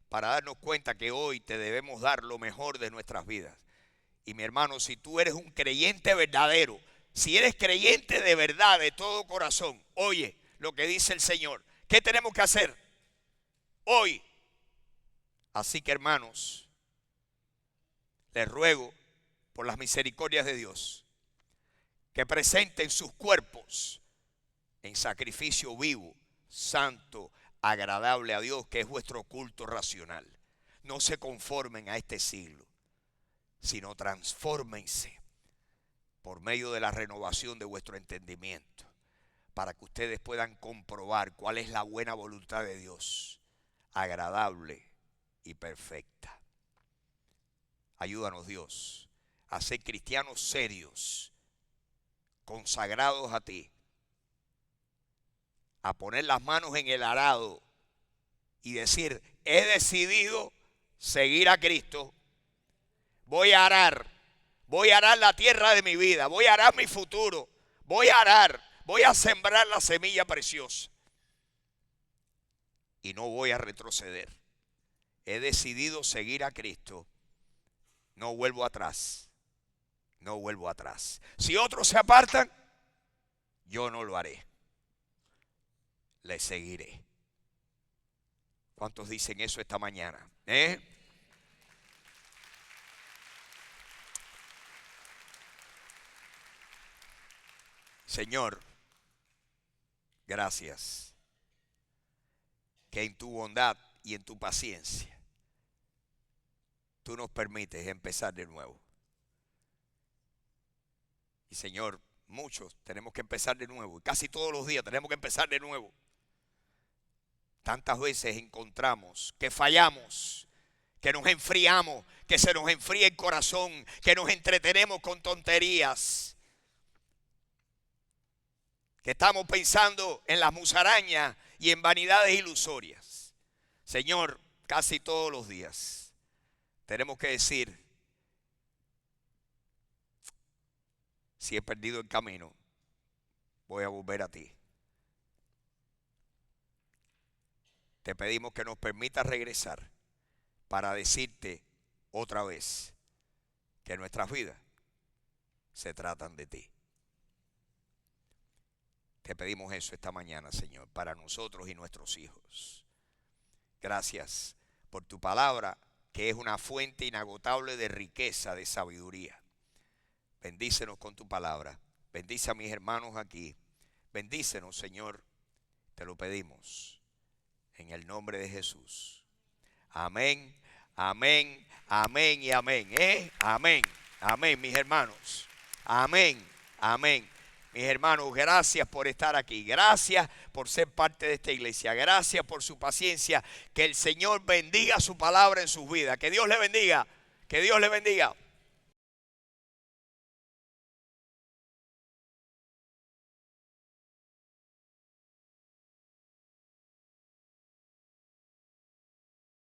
para darnos cuenta que hoy te debemos dar lo mejor de nuestras vidas. Y mi hermano, si tú eres un creyente verdadero, si eres creyente de verdad, de todo corazón, oye lo que dice el Señor. ¿Qué tenemos que hacer hoy? Así que, hermanos, les ruego por las misericordias de Dios que presenten sus cuerpos en sacrificio vivo, santo, agradable a Dios, que es vuestro culto racional. No se conformen a este siglo, sino transfórmense por medio de la renovación de vuestro entendimiento, para que ustedes puedan comprobar cuál es la buena voluntad de Dios, agradable y perfecta. Ayúdanos, Dios, a ser cristianos serios, consagrados a ti, a poner las manos en el arado y decir: he decidido seguir a Cristo, voy a arar la tierra de mi vida, voy a arar mi futuro, voy a sembrar la semilla preciosa y no voy a retroceder. He decidido seguir a Cristo, no vuelvo atrás, no vuelvo atrás. Si otros se apartan, yo no lo haré, les seguiré. ¿Cuántos dicen eso esta mañana? Señor, gracias que en tu bondad y en tu paciencia tú nos permites empezar de nuevo. Y Señor, muchos tenemos que empezar de nuevo, y casi todos los días tenemos que empezar de nuevo. Tantas veces encontramos que fallamos, que nos enfriamos, que se nos enfría el corazón, que nos entretenemos con tonterías, que estamos pensando en las musarañas y en vanidades ilusorias. Señor, casi todos los días tenemos que decir: si he perdido el camino, voy a volver a ti. Te pedimos que nos permitas regresar para decirte otra vez que nuestras vidas se tratan de ti. Te pedimos eso esta mañana, Señor, para nosotros y nuestros hijos. Gracias por tu palabra que es una fuente inagotable de riqueza, de sabiduría. Bendícenos con tu palabra. Bendice a mis hermanos aquí. Bendícenos, Señor. Te lo pedimos en el nombre de Jesús. Amén, amén, amén y amén. Amén, amén, mis hermanos. Amén, amén. Mis hermanos, gracias por estar aquí. Gracias por ser parte de esta iglesia. Gracias por su paciencia. Que el Señor bendiga su palabra en sus vidas. Que Dios le bendiga. Que Dios le bendiga.